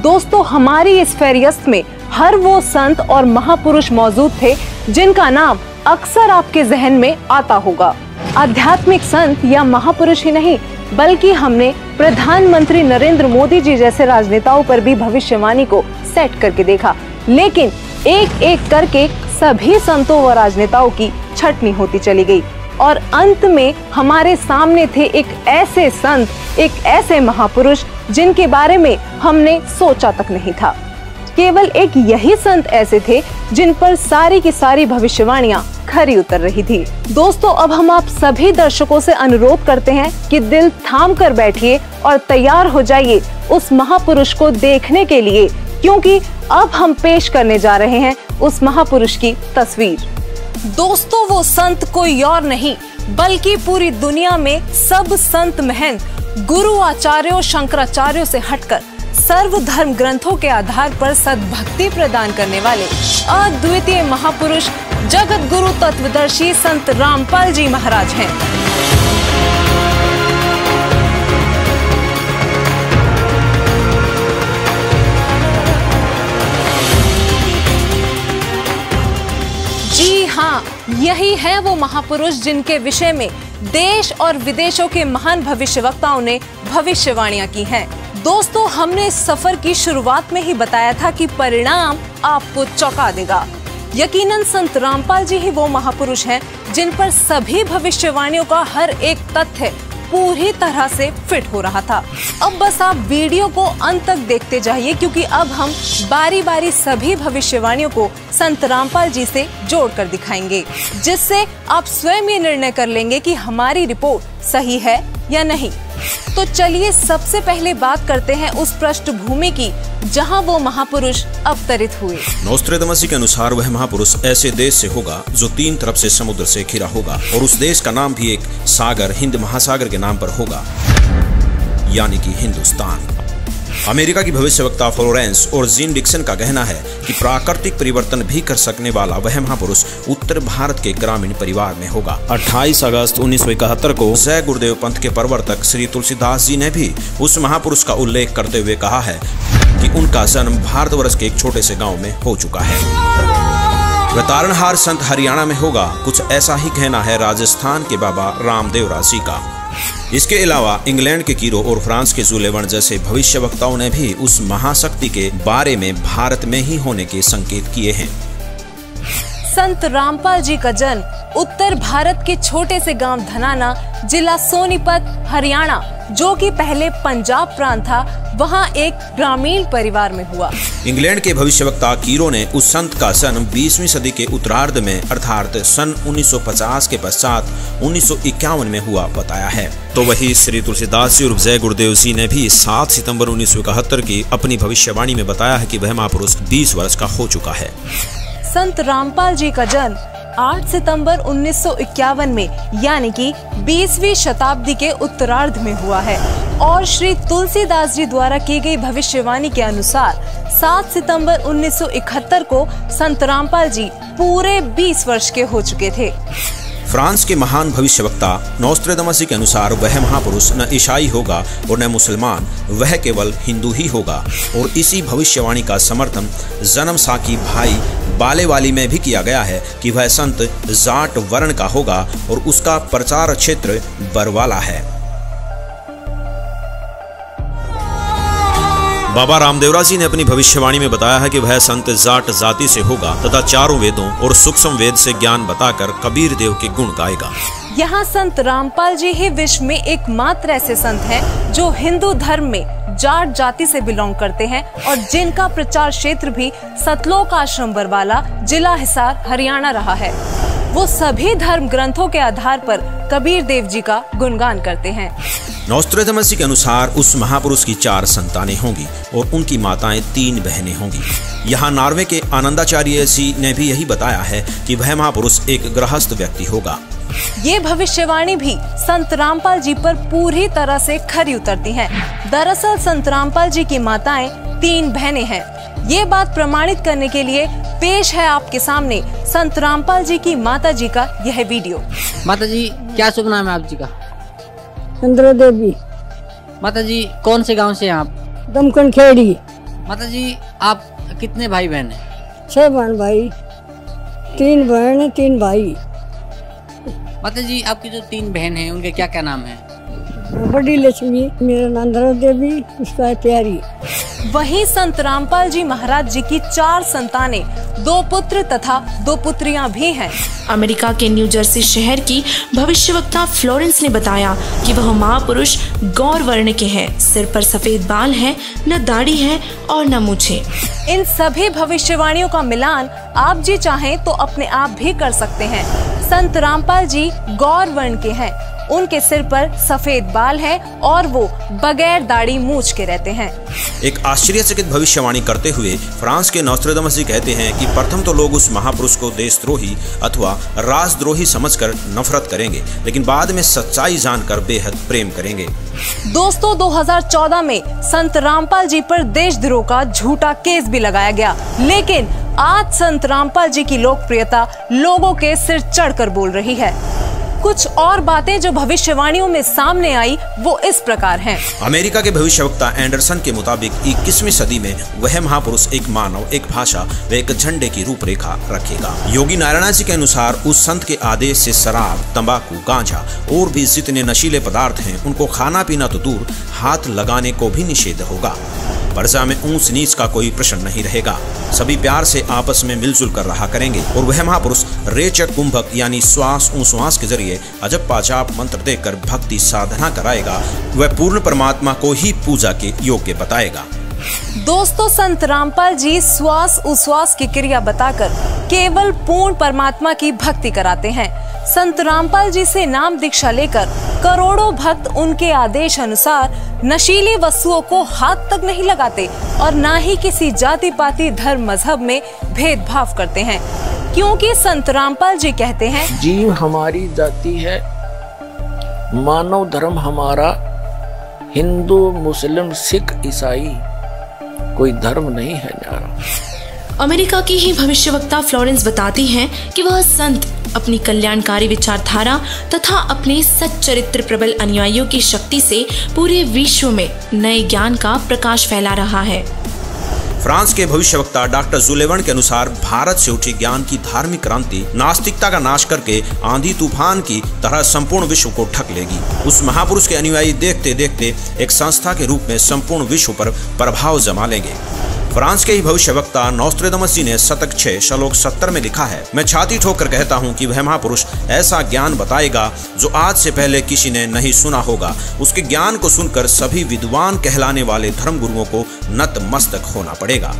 S1: दोस्तों, हमारी इस फेरियस्त में हर वो संत और महापुरुष मौजूद थे जिनका नाम अक्सर आपके जहन में आता होगा। आध्यात्मिक संत या महापुरुष ही नहीं, बल्कि हमने प्रधानमंत्री नरेंद्र मोदी जी जैसे राजनेताओं पर भी भविष्यवाणी को सेट करके देखा, लेकिन एक एक करके सभी संतों व राजनेताओं की छटनी होती चली गई और अंत में हमारे सामने थे एक ऐसे संत, एक ऐसे महापुरुष जिनके बारे में हमने सोचा तक नहीं था। केवल एक यही संत ऐसे थे जिन पर सारी की सारी भविष्यवाणियां खरी उतर रही थी। दोस्तों, अब हम आप सभी दर्शकों से अनुरोध करते हैं कि दिल थाम कर बैठिए और तैयार हो जाइए उस महापुरुष को देखने के लिए, क्योंकि अब हम पेश करने जा रहे हैं उस महापुरुष की तस्वीर। दोस्तों, वो संत कोई और नहीं बल्कि पूरी दुनिया में सब संत महंत गुरु आचार्यों शंकराचार्यों से हटकर सर्व धर्म ग्रंथों के आधार पर सद्भक्ति प्रदान करने वाले अद्वितीय महापुरुष जगत गुरु तत्वदर्शी संत रामपाल जी महाराज हैं। जी हाँ, यही है वो महापुरुष जिनके विषय में देश और विदेशों के महान भविष्यवक्ताओं ने भविष्यवाणियां की हैं। दोस्तों, हमने इस सफर की शुरुआत में ही बताया था कि परिणाम आपको चौंका देगा। यकीनन संत रामपाल जी ही वो महापुरुष हैं जिन पर सभी भविष्यवाणियों का हर एक तथ्य पूरी तरह से फिट हो रहा था। अब बस आप वीडियो को अंत तक देखते जाइए, क्योंकि अब हम बारी बारी सभी भविष्यवाणियों को संत रामपाल जी से जोड़कर दिखाएंगे, जिससे आप स्वयं ये निर्णय कर लेंगे कि हमारी रिपोर्ट सही है या नहीं। तो चलिए सबसे पहले बात करते हैं उस पृष्ठभूमि की जहां वो महापुरुष अवतरित हुए।
S2: नोस्ट्रेदामस के अनुसार वह महापुरुष ऐसे देश से होगा जो 3 तरफ से समुद्र से घिरा होगा और उस देश का नाम भी एक सागर हिंद महासागर के नाम पर होगा, यानी कि हिंदुस्तान। अमेरिका की भविष्यवक्ता फ्लोरेंस और जीन डिक्सन का कहना है कि प्राकृतिक परिवर्तन भी कर सकने वाला वह महापुरुष उत्तर भारत के ग्रामीण परिवार में होगा। 28 अगस्त 1971 को जय गुरुदेव पंथ के प्रवर्तक श्री तुलसीदास जी ने भी उस महापुरुष का उल्लेख करते हुए कहा है कि उनका जन्म भारतवर्ष के एक छोटे से गांव में हो चुका है। वह तारणहार संत हरियाणा में होगा। कुछ ऐसा ही कहना है राजस्थान के बाबा रामदेव जी का। इसके अलावा इंग्लैंड के कीरो और फ्रांस के जुलेवन जैसे भविष्यवक्ताओं ने भी उस महाशक्ति के बारे में भारत में ही होने के संकेत किए हैं।
S1: संत रामपाल जी का जन्म उत्तर भारत के छोटे से गांव धनाना, जिला सोनीपत, हरियाणा, जो कि पहले पंजाब प्रांत था, वहां एक ग्रामीण परिवार में हुआ।
S2: इंग्लैंड के भविष्यवक्ता कीरो ने उस संत का जन्म 20वीं सदी के उत्तरार्ध में अर्थात सन 1950 के पश्चात 1951 में हुआ बताया है। तो वही श्री तुलसीदास जी और जय गुरुदेव जी ने भी 7 सितंबर 1971 की अपनी भविष्यवाणी में बताया है कि वह महापुरुष 20 वर्ष का हो चुका है।
S1: संत रामपाल जी का जन्म 8 सितंबर 1951 में यानी कि 20वीं शताब्दी के उत्तरार्ध में हुआ है और श्री तुलसीदास जी द्वारा की गई भविष्यवाणी के अनुसार 7 सितंबर 1971 को संत रामपाल जी पूरे 20 वर्ष के हो चुके थे।
S2: फ्रांस के महान भविष्यवक्ता नोस्ट्रेदामस के अनुसार वह महापुरुष न ईसाई होगा और न मुसलमान, वह केवल हिंदू ही होगा। और इसी भविष्यवाणी का समर्थन जन्म साकी भाई बालेवाली में भी किया गया है कि वह संत जाट वर्ण का होगा और उसका प्रचार क्षेत्र बरवाला है। बाबा रामदेवरा जी ने अपनी भविष्यवाणी में बताया है कि वह संत जाट जाति से होगा तथा चारों वेदों और सूक्ष्म वेद से ज्ञान बताकर कबीर देव के गुण गाएगा।
S1: यहाँ संत रामपाल जी ही विश्व में एकमात्र ऐसे संत हैं जो हिंदू धर्म में जाट जाति से बिलोंग करते हैं और जिनका प्रचार क्षेत्र भी सतलोक आश्रम बरवाला, जिला हिसार, हरियाणा रहा है। वो सभी धर्म ग्रंथों के आधार पर कबीर देव जी का गुणगान करते हैं।
S2: नॉस्ट्रेडमस के अनुसार उस महापुरुष की 4 संतानें होंगी और उनकी माताएं 3 बहनें होंगी। यहाँ नॉर्वे के आनंदाचार्य जी ने भी यही बताया है कि वह महापुरुष एक गृहस्थ व्यक्ति होगा।
S1: ये भविष्यवाणी भी संत रामपाल जी पर पूरी तरह से खरी उतरती हैं। दरअसल संत रामपाल जी की माताएं 3 बहनें हैं। ये बात प्रमाणित करने के लिए पेश है आपके सामने संत रामपाल जी की माता जी का यह वीडियो।
S5: माता जी, क्या शुभ नाम है आप जी का?
S6: चंद्र देवी।
S5: माता जी, कौन से गांव से हैं आप?
S6: दमकन खेड़ी।
S5: माता जी, आप कितने भाई बहन हैं?
S6: 6 बहन भाई, 3 बहन 3 भाई।
S5: माता जी, आपकी जो 3 बहन हैं उनके क्या क्या नाम हैं?
S6: बड़ी लक्ष्मी, मेरा नाम चंद्र देवी, उसका है प्यारी।
S1: वहीं संत रामपाल जी महाराज जी की 4 संतानें, 2 पुत्र तथा 2 पुत्रियां भी हैं।
S3: अमेरिका के न्यू जर्सी शहर की भविष्यवक्ता फ्लोरेंस ने बताया कि वह महापुरुष गौर वर्ण के हैं। सिर पर सफेद बाल हैं, न दाढ़ी है और न मूछें।
S1: इन सभी भविष्यवाणियों का मिलान आप जी चाहें तो अपने आप भी कर सकते हैं। संत रामपाल जी गौर वर्ण के हैं। उनके सिर पर सफेद बाल हैं और वो बगैर दाढ़ी मूछ के रहते हैं।
S2: एक आश्चर्यचकित भविष्यवाणी करते हुए फ्रांस के नॉस्ट्रेडमस जी कहते हैं कि प्रथम तो लोग उस महापुरुष को देशद्रोही अथवा राजद्रोही समझकर नफरत करेंगे, लेकिन बाद में सच्चाई जानकर बेहद प्रेम करेंगे।
S1: दोस्तों, 2014 में संत रामपाल जी पर देशद्रोह का झूठा केस भी लगाया गया, लेकिन आज संत रामपाल जी की लोकप्रियता लोगों के सिर चढ़कर बोल रही है। कुछ और बातें जो भविष्यवाणियों में सामने आई वो इस प्रकार हैं।
S2: अमेरिका के भविष्यवक्ता एंडरसन के मुताबिक 21वीं सदी में वह महापुरुष एक मानव, एक भाषा व एक झंडे की रूपरेखा रखेगा। योगी नारायण जी के अनुसार उस संत के आदेश से शराब, तंबाकू, गांजा और भी जितने नशीले पदार्थ हैं उनको खाना पीना तो दूर, हाथ लगाने को भी निषेध होगा। प्रजा में ऊंच नीच का कोई प्रश्न नहीं रहेगा। सभी प्यार से आपस में मिलजुल कर रहा करेंगे और वह महापुरुष रेचक कुंभक यानी श्वास उश्वास के जरिए अजब पाजाप मंत्र देकर भक्ति साधना कराएगा। वह पूर्ण परमात्मा को ही पूजा के योग्य बताएगा।
S1: दोस्तों, संत रामपाल जी श्वास उश्वास की क्रिया बताकर केवल पूर्ण परमात्मा की भक्ति कराते हैं। संत रामपाल जी से नाम दीक्षा लेकर करोड़ों भक्त उनके आदेश अनुसार नशीली वस्तुओं को हाथ तक नहीं लगाते और ना ही किसी जाति पाति धर्म मजहब में भेदभाव करते हैं, क्योंकि संत रामपाल जी कहते हैं,
S7: जीव हमारी जाति है, मानव धर्म हमारा, हिंदू मुस्लिम सिख ईसाई कोई धर्म नहीं है न्यारा।
S3: अमेरिका की ही भविष्यवक्ता फ्लोरेंस बताती हैं कि वह संत अपनी कल्याणकारी विचारधारा तथा अपने सच्चरित्र प्रबल अनुयायियों की शक्ति से पूरे विश्व में नए ज्ञान का प्रकाश फैला रहा है।
S2: फ्रांस के भविष्यवक्ता डॉक्टर जुलेवन के अनुसार भारत से उठी ज्ञान की धार्मिक क्रांति नास्तिकता का नाश करके आंधी तूफान की तरह संपूर्ण विश्व को ढक लेगी। उस महापुरुष के अनुयायी देखते देखते एक संस्था के रूप में संपूर्ण विश्व पर प्रभाव जमा लेंगे। फ्रांस के ही भविष्यवक्ता नॉस्ट्रेडमस जी ने शतक 6 श्लोक 70 में लिखा है, मैं छाती ठोकर कहता हूँ कि वह महापुरुष ऐसा ज्ञान बताएगा जो आज से पहले किसी ने नहीं सुना होगा। उसके ज्ञान को सुनकर सभी विद्वान कहलाने वाले धर्मगुरुओं को नतमस्तक होना पड़ेगा।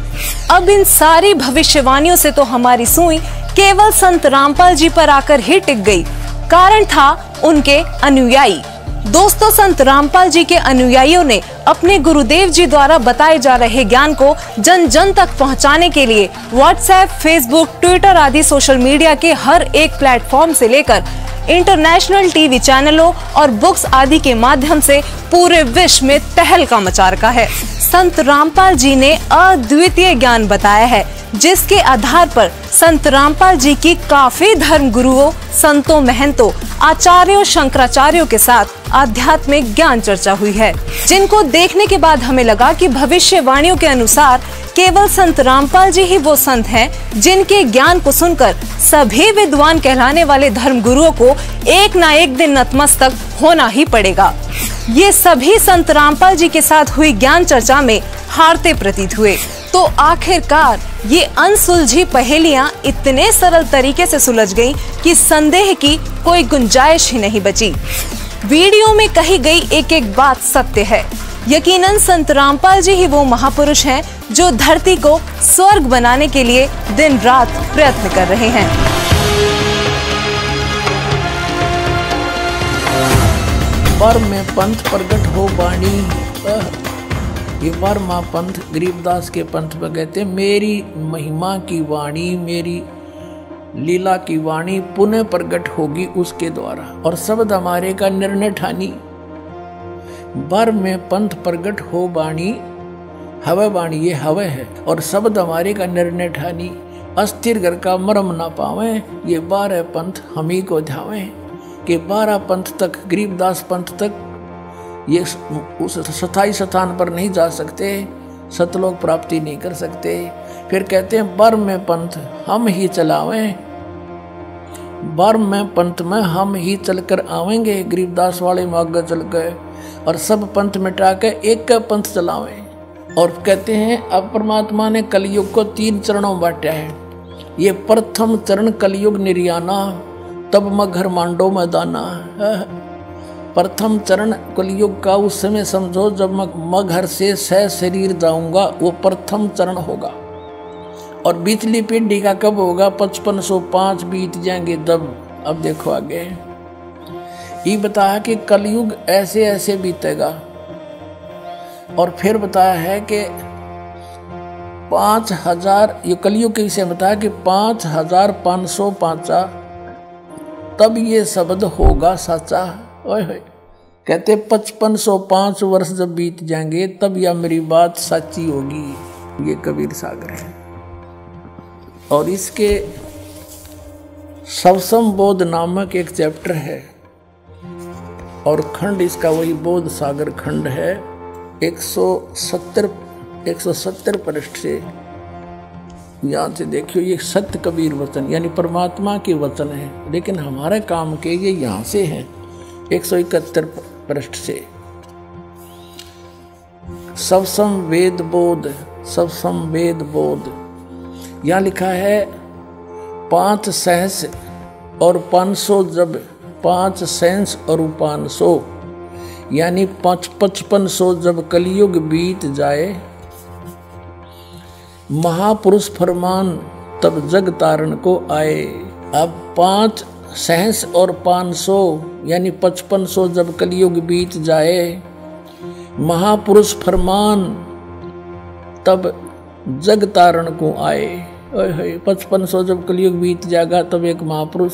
S1: अब इन सारी भविष्यवाणियों से तो हमारी सुई केवल संत रामपाल जी पर आकर ही टिक गई। कारण था उनके अनुयायी। दोस्तों, संत रामपाल जी के अनुयायियों ने अपने गुरुदेव जी द्वारा बताए जा रहे ज्ञान को जन जन तक पहुंचाने के लिए व्हाट्सएप, फेसबुक, ट्विटर आदि सोशल मीडिया के हर एक प्लेटफॉर्म से लेकर इंटरनेशनल टीवी चैनलों और बुक्स आदि के माध्यम से पूरे विश्व में तहलका मचा रखा है। संत रामपाल जी ने अद्वितीय ज्ञान बताया है, जिसके आधार पर संत रामपाल जी की काफी धर्म गुरुओं, संतों, महंतों, आचार्यों, शंकराचार्यों के साथ आध्यात्मिक ज्ञान चर्चा हुई है, जिनको देखने के बाद हमें लगा कि भविष्यवाणियों के अनुसार केवल संत रामपाल जी ही वो संत हैं जिनके ज्ञान को सुनकर सभी विद्वान कहलाने वाले धर्म गुरुओं को एक ना एक दिन नतमस्तक होना ही पड़ेगा। ये सभी संत रामपाल जी के साथ हुई ज्ञान चर्चा में हारते प्रतीत हुए। तो आखिरकार ये अनसुलझी पहेलियां इतने सरल तरीके से सुलझ गईं कि संदेह की कोई गुंजाइश ही नहीं बची। वीडियो में कही गई एक एक बात सत्य है। यकीनन संत रामपाल जी ही वो महापुरुष हैं जो धरती को स्वर्ग बनाने के लिए दिन रात प्रयत्न कर रहे हैं।
S7: पर में पंथ प्रगट हो वाणी, ये वर्मा पंथ गरीबदास के पंथ में कहते मेरी महिमा की वाणी, मेरी लीला की वाणी पुनः प्रगट होगी उसके द्वारा, और शब्द हमारे का निर्णय ठानी। वर में पंथ प्रगट हो वाणी, हवे वाणी ये हवे है, और शब्द हमारे का निर्णय ठानी। अस्थिर घर का मरम ना पावे, ये 12 पंथ हम ही को ध्यावे, कि 12 पंथ तक, गरीबदास पंथ तक ये उस स्थायी स्थान पर नहीं जा सकते, सतलोक प्राप्ति नहीं कर सकते। फिर कहते हैं बर में पंथ हम ही चलावें, बर में पंथ में हम ही चलकर आवेंगे, गरीबदास वाले मार्ग चल गए और सब पंथ मिटा के एक का पंथ चलावें। और कहते हैं अब परमात्मा ने कलयुग को 3 चरणों में बांटा है। ये प्रथम चरण कलयुग निर्याना, तब मगर मांडो मैदाना। प्रथम चरण कलयुग का उस समय समझो जब मैं घर से सह शरीर जाऊंगा, वो प्रथम चरण होगा। और बीचली पीढ़ी का कब होगा? 5505 बीत जाएंगे तब। अब देखो आगे ये बताया कि कलयुग ऐसे ऐसे बीतेगा, और फिर बताया है कि 5000, ये कलयुग के विषय बताया कि 5505 तब ये शब्द होगा सच्चा। कहते 5505 वर्ष जब बीत जाएंगे तब यह मेरी बात सच्ची होगी। ये कबीर सागर है। और इसके सवसम बोध नामक एक चैप्टर है, और खंड इसका वही बोध सागर खंड है। 170 पृष्ठ से यहाँ से देखियो, ये सत्य कबीर वचन यानी परमात्मा के वचन है, लेकिन हमारे काम के ये यहाँ से है। 171 पृष्ठ से सवसम वेद बोध, सवसम वेद बोध यहाँ लिखा है 5 सहस और 500 जब 5 सहस और 500 यानी 5500 जब कलयुग बीत जाए, महापुरुष फरमान तब जग तारण को आए। अब 5 सहस और 500 यानी 5500 जब कलयुग बीत जाए, महापुरुष फरमान तब जग तारण को आए। 5500 जब कलयुग बीत जाएगा तब एक महापुरुष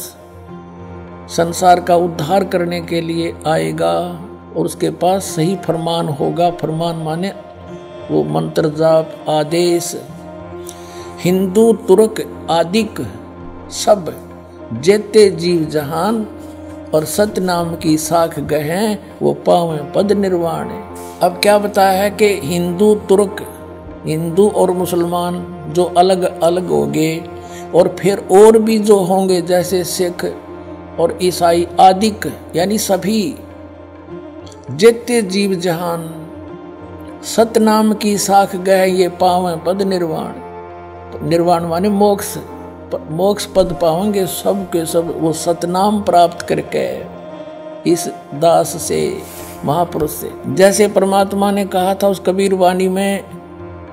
S7: संसार का उद्धार करने के लिए आएगा, और उसके पास सही फरमान होगा। फरमान माने वो मंत्र जाप आदेश। हिंदू तुर्क आदिक सब जेते जीव जहान, और सत्य नाम की साख गहें वो पावे पद निर्वाण। अब क्या बताया है कि हिंदू तुर्क, हिंदू और मुसलमान जो अलग अलग होंगे, और फिर और भी जो होंगे जैसे सिख और ईसाई आदिक यानी सभी जेते जीव जहान, सतनाम की साख गए ये पावे पद निर्वाण। निर्वाण माने मोक्ष, मोक्ष पद पावेंगे सब के सब वो सतनाम प्राप्त करके इस दास से, महापुरुष से। जैसे परमात्मा ने कहा था उस कबीर वाणी में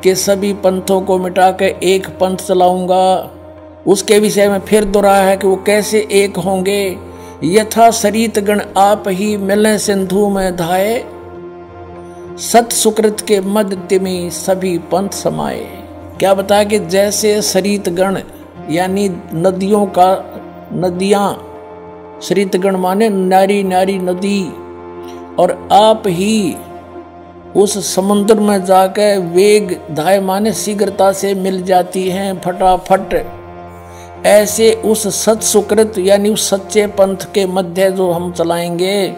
S7: कि सभी पंथों को मिटा के एक पंथ चलाऊंगा, उसके विषय में फिर दोहराया है कि वो कैसे एक होंगे। यथा सरित गण आप ही मिले सिंधु में धाये, सत सुकृत के मध्य में सभी पंथ समाये। क्या बताया कि जैसे सरित गण यानी नदियों का, नदियां, सरित गण माने नारी नारी नदी, और आप ही उस समुद्र में जाकर वेग धाय माने शीघ्रता से मिल जाती हैं फटाफट। ऐसे उस सत सुकृत यानी उस सच्चे पंथ के मध्य जो हम चलाएंगे,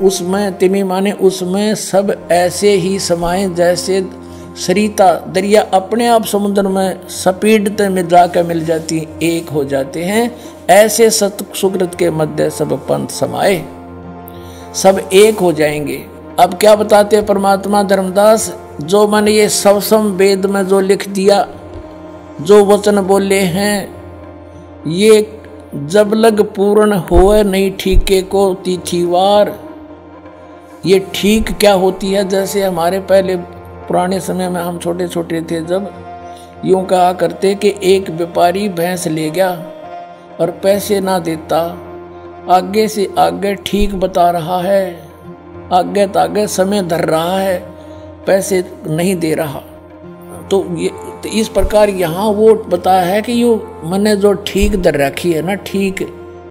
S7: उसमें तिमी माने उसमें सब ऐसे ही समाये जैसे सरिता दरिया अपने आप समुद्र में स्पीड में जाकर मिल जाती, एक हो जाते हैं। ऐसे सत सुकृत के मध्य सब पंथ समाये, सब एक हो जाएंगे। अब क्या बताते हैं परमात्मा धर्मदास, जो मैंने ये सवसम वेद में जो लिख दिया जो वचन बोले हैं ये जब लग पूर्ण होए नहीं ठीके को तिथिवार। ये ठीक क्या होती है? जैसे हमारे पहले पुराने समय में हम छोटे छोटे थे, जब यूं कहा करते कि एक व्यापारी भैंस ले गया और पैसे ना देता, आगे से आगे ठीक बता रहा है, आगे तागे समय धर रहा है, पैसे नहीं दे रहा। तो इस प्रकार यहाँ वो बताया है कि यो मैंने जो ठीक धर रखी है ना, ठीक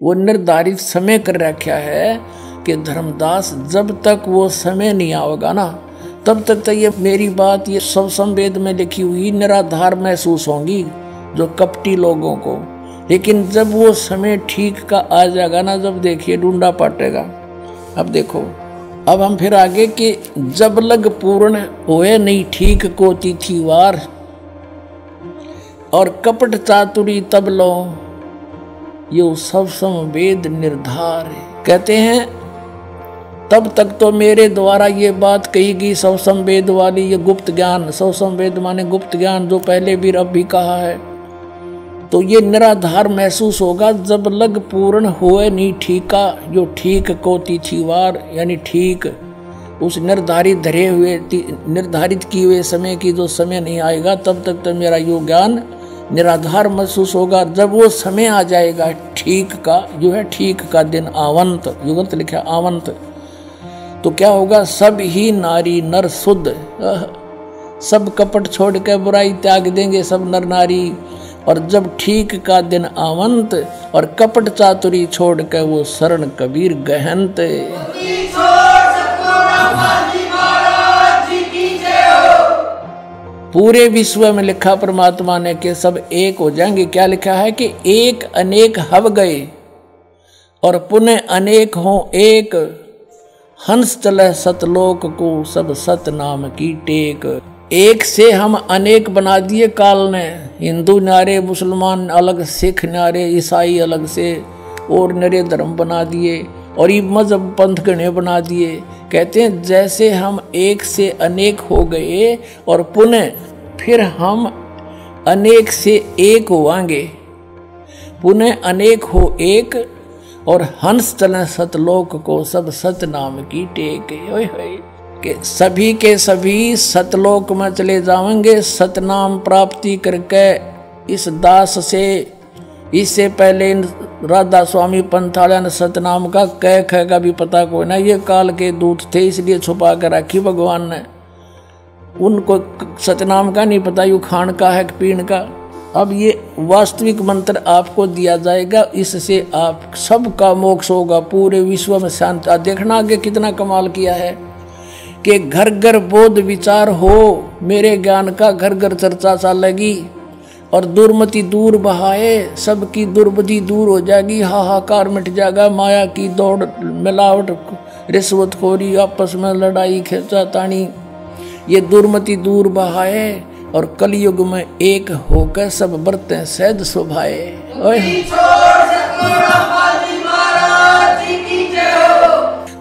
S7: वो निर्धारित समय कर रखा है कि धर्मदास जब तक वो समय नहीं आएगा ना, तब तक तो ये मेरी बात ये सब संवेद में लिखी हुई निराधार महसूस होंगी जो कपटी लोगों को। लेकिन जब वो समय ठीक का आ जाएगा ना, जब देखिए ढूंढा पाटेगा। अब देखो, अब हम फिर आगे कि जब लग पूर्ण होए नहीं ठीक को तिथिवार और कपट चातुरी तब लो यो सब संवेद निर्धार है। कहते हैं तब तक तो मेरे द्वारा ये बात कही गई सब संवेद वाली, ये गुप्त ज्ञान, सब संवेद माने गुप्त ज्ञान जो पहले भी अब भी कहा है, तो ये निराधार महसूस होगा जब लग पूर्ण होए नहीं ठीका, जो ठीक को तिथिवार यानी ठीक उस निर्धारित धरे हुए निर्धारित किए हुए समय की जो समय नहीं आएगा, तब तक तो मेरा यो ज्ञान निराधार महसूस होगा। जब वो समय आ जाएगा ठीक का, जो है ठीक का दिन आवंत, युगंत लिखा आवंत, तो क्या होगा? सब ही नारी नर शुद्ध, सब कपट छोड़ के बुराई त्याग देंगे सब नर नारी। और जब ठीक का दिन आवंत और कपट चातुरी छोड़ के वो शरण कबीर गहनत। पूरे विश्व में लिखा परमात्मा ने कि सब एक हो जाएंगे। क्या लिखा है कि एक अनेक हव गए और पुनः अनेक हो एक, हंस चले सतलोक को सब सत नाम की टेक। एक से हम अनेक बना दिए काल ने, हिंदू न्यारे, मुसलमान अलग, सिख न्यारे, ईसाई अलग से और नरे धर्म बना दिए और ये मजहब पंथ गणे बना दिए। कहते हैं जैसे हम एक से अनेक हो गए और पुनः फिर हम अनेक से एक होवांगे, पुनः अनेक हो एक और हंस चले सतलोक को सब सत नाम की टेक। के सभी के सभी सतलोक में चले जाएंगे सतनाम प्राप्ति करके इस दास से। इससे पहले राधा स्वामी पंथालय ने सतनाम का कह कह का भी पता कोई ना, ये काल के दूत थे इसलिए छुपा कर रखी भगवान ने, उनको सतनाम का नहीं पता यू खान का है पीण का। अब ये वास्तविक मंत्र आपको दिया जाएगा, इससे आप सबका मोक्ष होगा, पूरे विश्व में शांति। देखना आगे कितना कमाल किया है कि घर घर बोध विचार हो, मेरे ज्ञान का घर घर चर्चा चलेगी और दुर्मति दूर बहाए, सबकी दुर्बुद्धि दूर हो जाएगी, हाहाकार मिट जाएगा, माया की दौड़, मिलावट, रिश्वतखोरी, आपस में लड़ाई खींचातानी, ये दुर्मति दूर बहाए और कलयुग में एक होकर सब बरतें सहज शोभाए।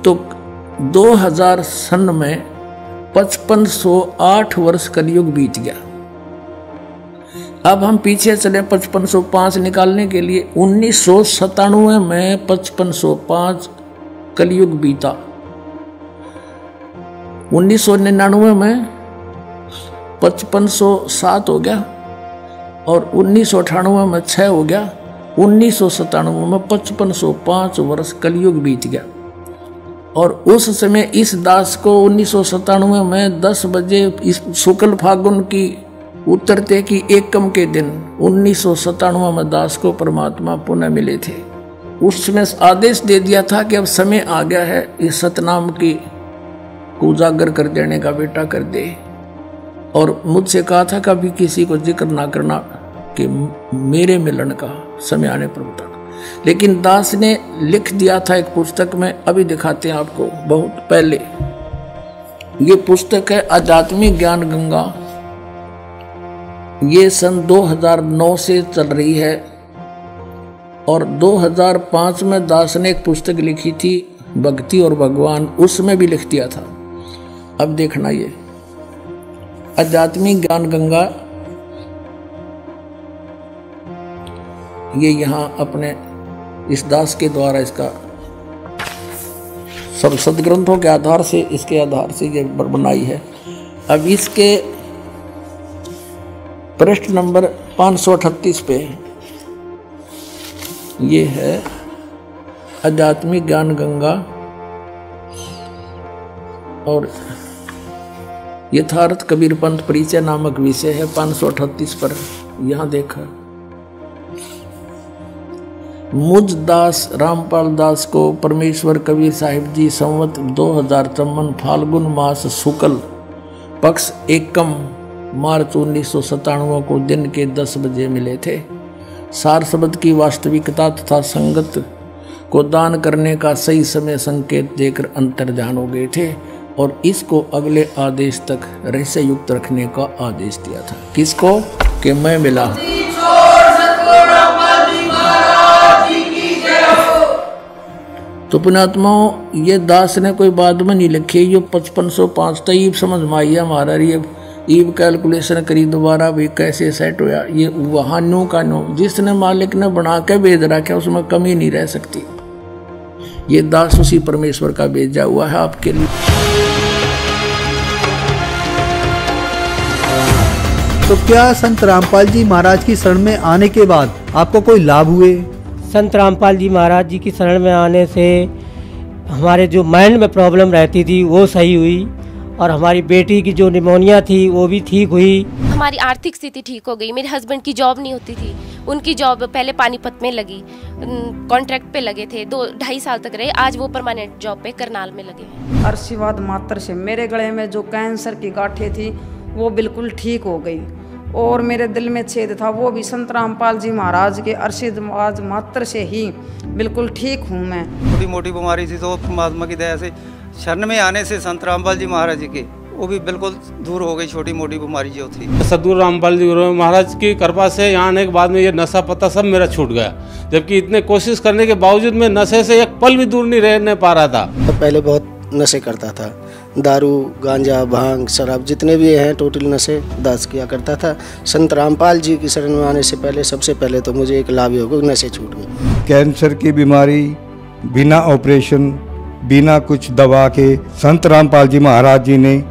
S7: तो 2000 सन में 5508 वर्ष कलयुग बीत गया। अब हम पीछे चले 5505 निकालने के लिए। 1997 में 5505 कलयुग बीता, 1999 में 5507 हो गया और 1998 में 6 हो गया, 1997 में 5505 वर्ष कलयुग बीत गया। और उस समय इस दास को 1997 में 10 बजे इस शुक्ल फागुन की उत्तरते की एकम के दिन 1997 में दास को परमात्मा पुनः मिले थे। उसमें आदेश दे दिया था कि अब समय आ गया है इस सतनाम की को उजागर कर देने का, बेटा कर दे। और मुझसे कहा था कभी किसी को जिक्र ना करना कि मेरे मिलन का समय आने पर बता। लेकिन दास ने लिख दिया था एक पुस्तक में, अभी दिखाते हैं आपको, बहुत पहले। ये पुस्तक है आध्यात्मिक ज्ञान गंगा, ये सन 2009 से चल रही है और 2005 में दास ने एक पुस्तक लिखी थी भक्ति और भगवान, उसमें भी लिख दिया था। अब देखना, ये आध्यात्मिक ज्ञान गंगा ये यहाँ अपने इस दास के द्वारा इसका सब सदग्रंथों के आधार से, इसके आधार से ये बनाई है। अब इसके पृष्ठ नंबर 538 पे ये है आध्यात्मिक ज्ञान गंगा और यथार्थ कबीर पंथ परिचय नामक विषय है। 538 पर यहाँ देखा, मुझ दास रामपाल दास को परमेश्वर कबीर साहिब जी संवत 2053 फाल्गुन मास शुक्ल पक्ष एकम मार्च 1997 को दिन के 10 बजे मिले थे। सार शब्द की वास्तविकता तथा संगत को दान करने का सही समय संकेत देकर अंतर्ध्यान हो गए थे और इसको अगले आदेश तक रहस्य युक्त रखने का आदेश दिया था। किसको? कि मैं मिला। तो पुण्यात्माओं, ये दास ने कोई बाद में नहीं लिखी, ये 5505 तक समझ में आई है हमारा। ये ईब कैलकुलेशन करी दोबारा भी कैसे सेट होया। ये वहाँ नो का नो जिसने मालिक ने बना के भेज रखा उसमें कमी नहीं रह सकती। ये दास उसी परमेश्वर का भेजा हुआ है आपके लिए।
S8: तो क्या संत रामपाल जी महाराज की शरण में आने के बाद आपको कोई लाभ हुए?
S9: संत रामपाल जी महाराज जी की शरण में आने से हमारे जो माइंड में प्रॉब्लम रहती थी वो सही हुई और हमारी बेटी की जो निमोनिया थी वो भी ठीक हुई।
S10: हमारी आर्थिक स्थिति ठीक हो गई। मेरे हस्बैंड की जॉब नहीं होती थी, उनकी जॉब पहले पानीपत में लगी, कॉन्ट्रैक्ट पे लगे थे, 2-2.5 साल तक रहे। आज वो परमानेंट जॉब पे करनाल में लगे हैं।
S11: आशीर्वाद मात्र से मेरे गले में जो कैंसर की गांठें थी वो बिल्कुल ठीक हो गई और मेरे दिल में छेद था वो भी संत रामपाल जी महाराज के आशीर्वाद मात्र से ही बिल्कुल ठीक हूँ मैं।
S12: छोटी मोटी बीमारी थी तो परमात्मा की दया से शरण में आने से संत रामपाल जी महाराज जी के वो भी बिल्कुल दूर हो गई, छोटी मोटी बीमारी जो थी।
S13: सदगुरु रामपाल जी महाराज की कृपा से यहाँ आने के बाद में ये नशा पता सब मेरा छूट गया, जबकि इतने कोशिश करने के बावजूद मैं नशे से एक पल भी दूर नहीं रहने पा रहा था।
S14: तो पहले बहुत नशे करता था, दारू गांजा भांग शराब जितने भी हैं टोटल नशे दास किया करता था। संत रामपाल जी की शरण में आने से पहले सबसे पहले तो मुझे एक लाभ हो गया, नशे छूट गए।
S15: कैंसर की बीमारी बिना ऑपरेशन बिना कुछ दवा के संत रामपाल जी महाराज जी ने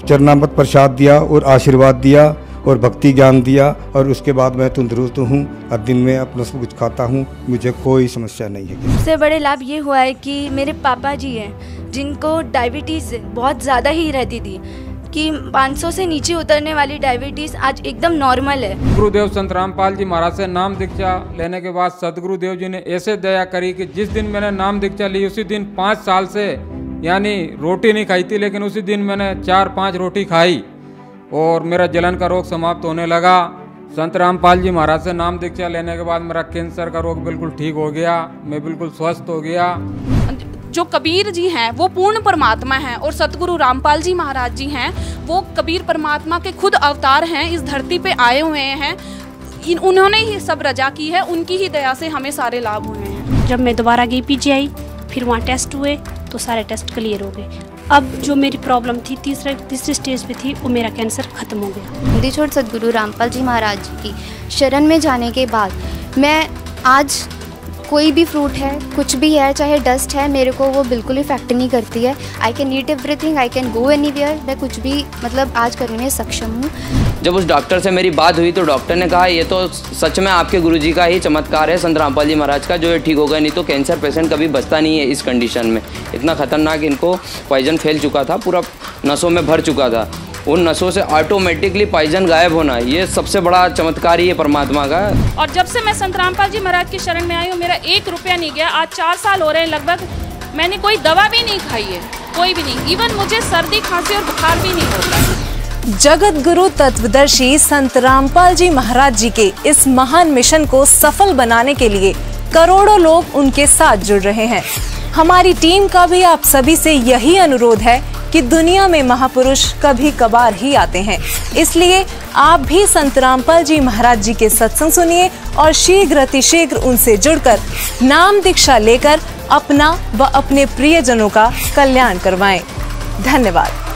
S15: चरणामृत प्रसाद दिया और आशीर्वाद दिया और भक्ति ज्ञान दिया और उसके बाद मैं तंदुरुस्त हूँ और दिन में अपना सब कुछ खाता हूँ, मुझे कोई समस्या नहीं है।
S16: सबसे बड़े लाभ ये हुआ है कि मेरे पापा जी हैं जिनको डायबिटीज़ बहुत ज़्यादा ही रहती थी कि 500 से नीचे उतरने वाली डायबिटीज़ आज एकदम नॉर्मल है।
S17: गुरुदेव संत रामपाल जी महाराज से नाम दीक्षा लेने के बाद सदगुरुदेव जी ने ऐसे दया करी कि जिस दिन मैंने नाम दीक्षा ली उसी दिन 5 साल से यानी रोटी नहीं खाई थी, लेकिन उसी दिन मैंने 4-5 रोटी खाई और मेरा जलन का रोग समाप्त होने लगा। संत रामपाल जी महाराज से नाम दीक्षा लेने के बाद मेरा कैंसर का रोग बिल्कुल ठीक हो गया, मैं बिल्कुल स्वस्थ हो गया।
S18: जो कबीर जी हैं वो पूर्ण परमात्मा हैं और सतगुरु रामपाल जी महाराज जी हैं वो कबीर परमात्मा के खुद अवतार हैं, इस धरती पे आए हुए हैं। उन्होंने ही सब रजा की है, उनकी ही दया से हमें सारे लाभ हुए हैं।
S19: जब मैं दोबारा गई पीजीआई, फिर वहाँ टेस्ट हुए तो सारे टेस्ट क्लियर हो गए। अब जो मेरी प्रॉब्लम थी तीसरे स्टेज पे थी वो मेरा कैंसर खत्म हो गया।
S20: हिंदी छोड़ सतगुरु रामपाल जी महाराज की शरण में जाने के बाद मैं आज कोई भी फ्रूट है कुछ भी है चाहे डस्ट है मेरे को वो बिल्कुल इफेक्ट नहीं करती है। I can eat everything, I can go anywhere, मैं कुछ भी मतलब आज करने में सक्षम हूँ।
S21: जब उस डॉक्टर से मेरी बात हुई तो डॉक्टर ने कहा ये तो सच में आपके गुरुजी का ही चमत्कार है संत रामपाल जी महाराज का, जो ये ठीक हो गया, नहीं तो कैंसर पेशेंट कभी बचता नहीं है इस कंडीशन में। इतना खतरनाक इनको पॉइजन फैल चुका था, पूरा नसों में भर चुका था। उन नसों से ऑटोमेटिकली पॉइजन गायब होना, ये सबसे बड़ा चमत्कार ही है परमात्मा का।
S18: और जब से मैं संत रामपाल जी महाराज की शरण में आई हूँ मेरा 1 रुपया नहीं गया। आज 4 साल हो रहे हैं लगभग, मैंने कोई दवा भी नहीं खाई है, कोई भी नहीं। इवन मुझे सर्दी खांसी और बुखार भी नहीं होता।
S1: जगत गुरु तत्वदर्शी संत रामपाल जी महाराज जी के इस महान मिशन को सफल बनाने के लिए करोड़ों लोग उनके साथ जुड़ रहे हैं। हमारी टीम का भी आप सभी से यही अनुरोध है कि दुनिया में महापुरुष कभी कभार ही आते हैं, इसलिए आप भी संत रामपाल जी महाराज जी के सत्संग सुनिए और शीघ्र अतिशीघ्र उनसे जुड़कर नाम दीक्षा लेकर अपना व अपने प्रियजनों का कल्याण करवाएं। धन्यवाद।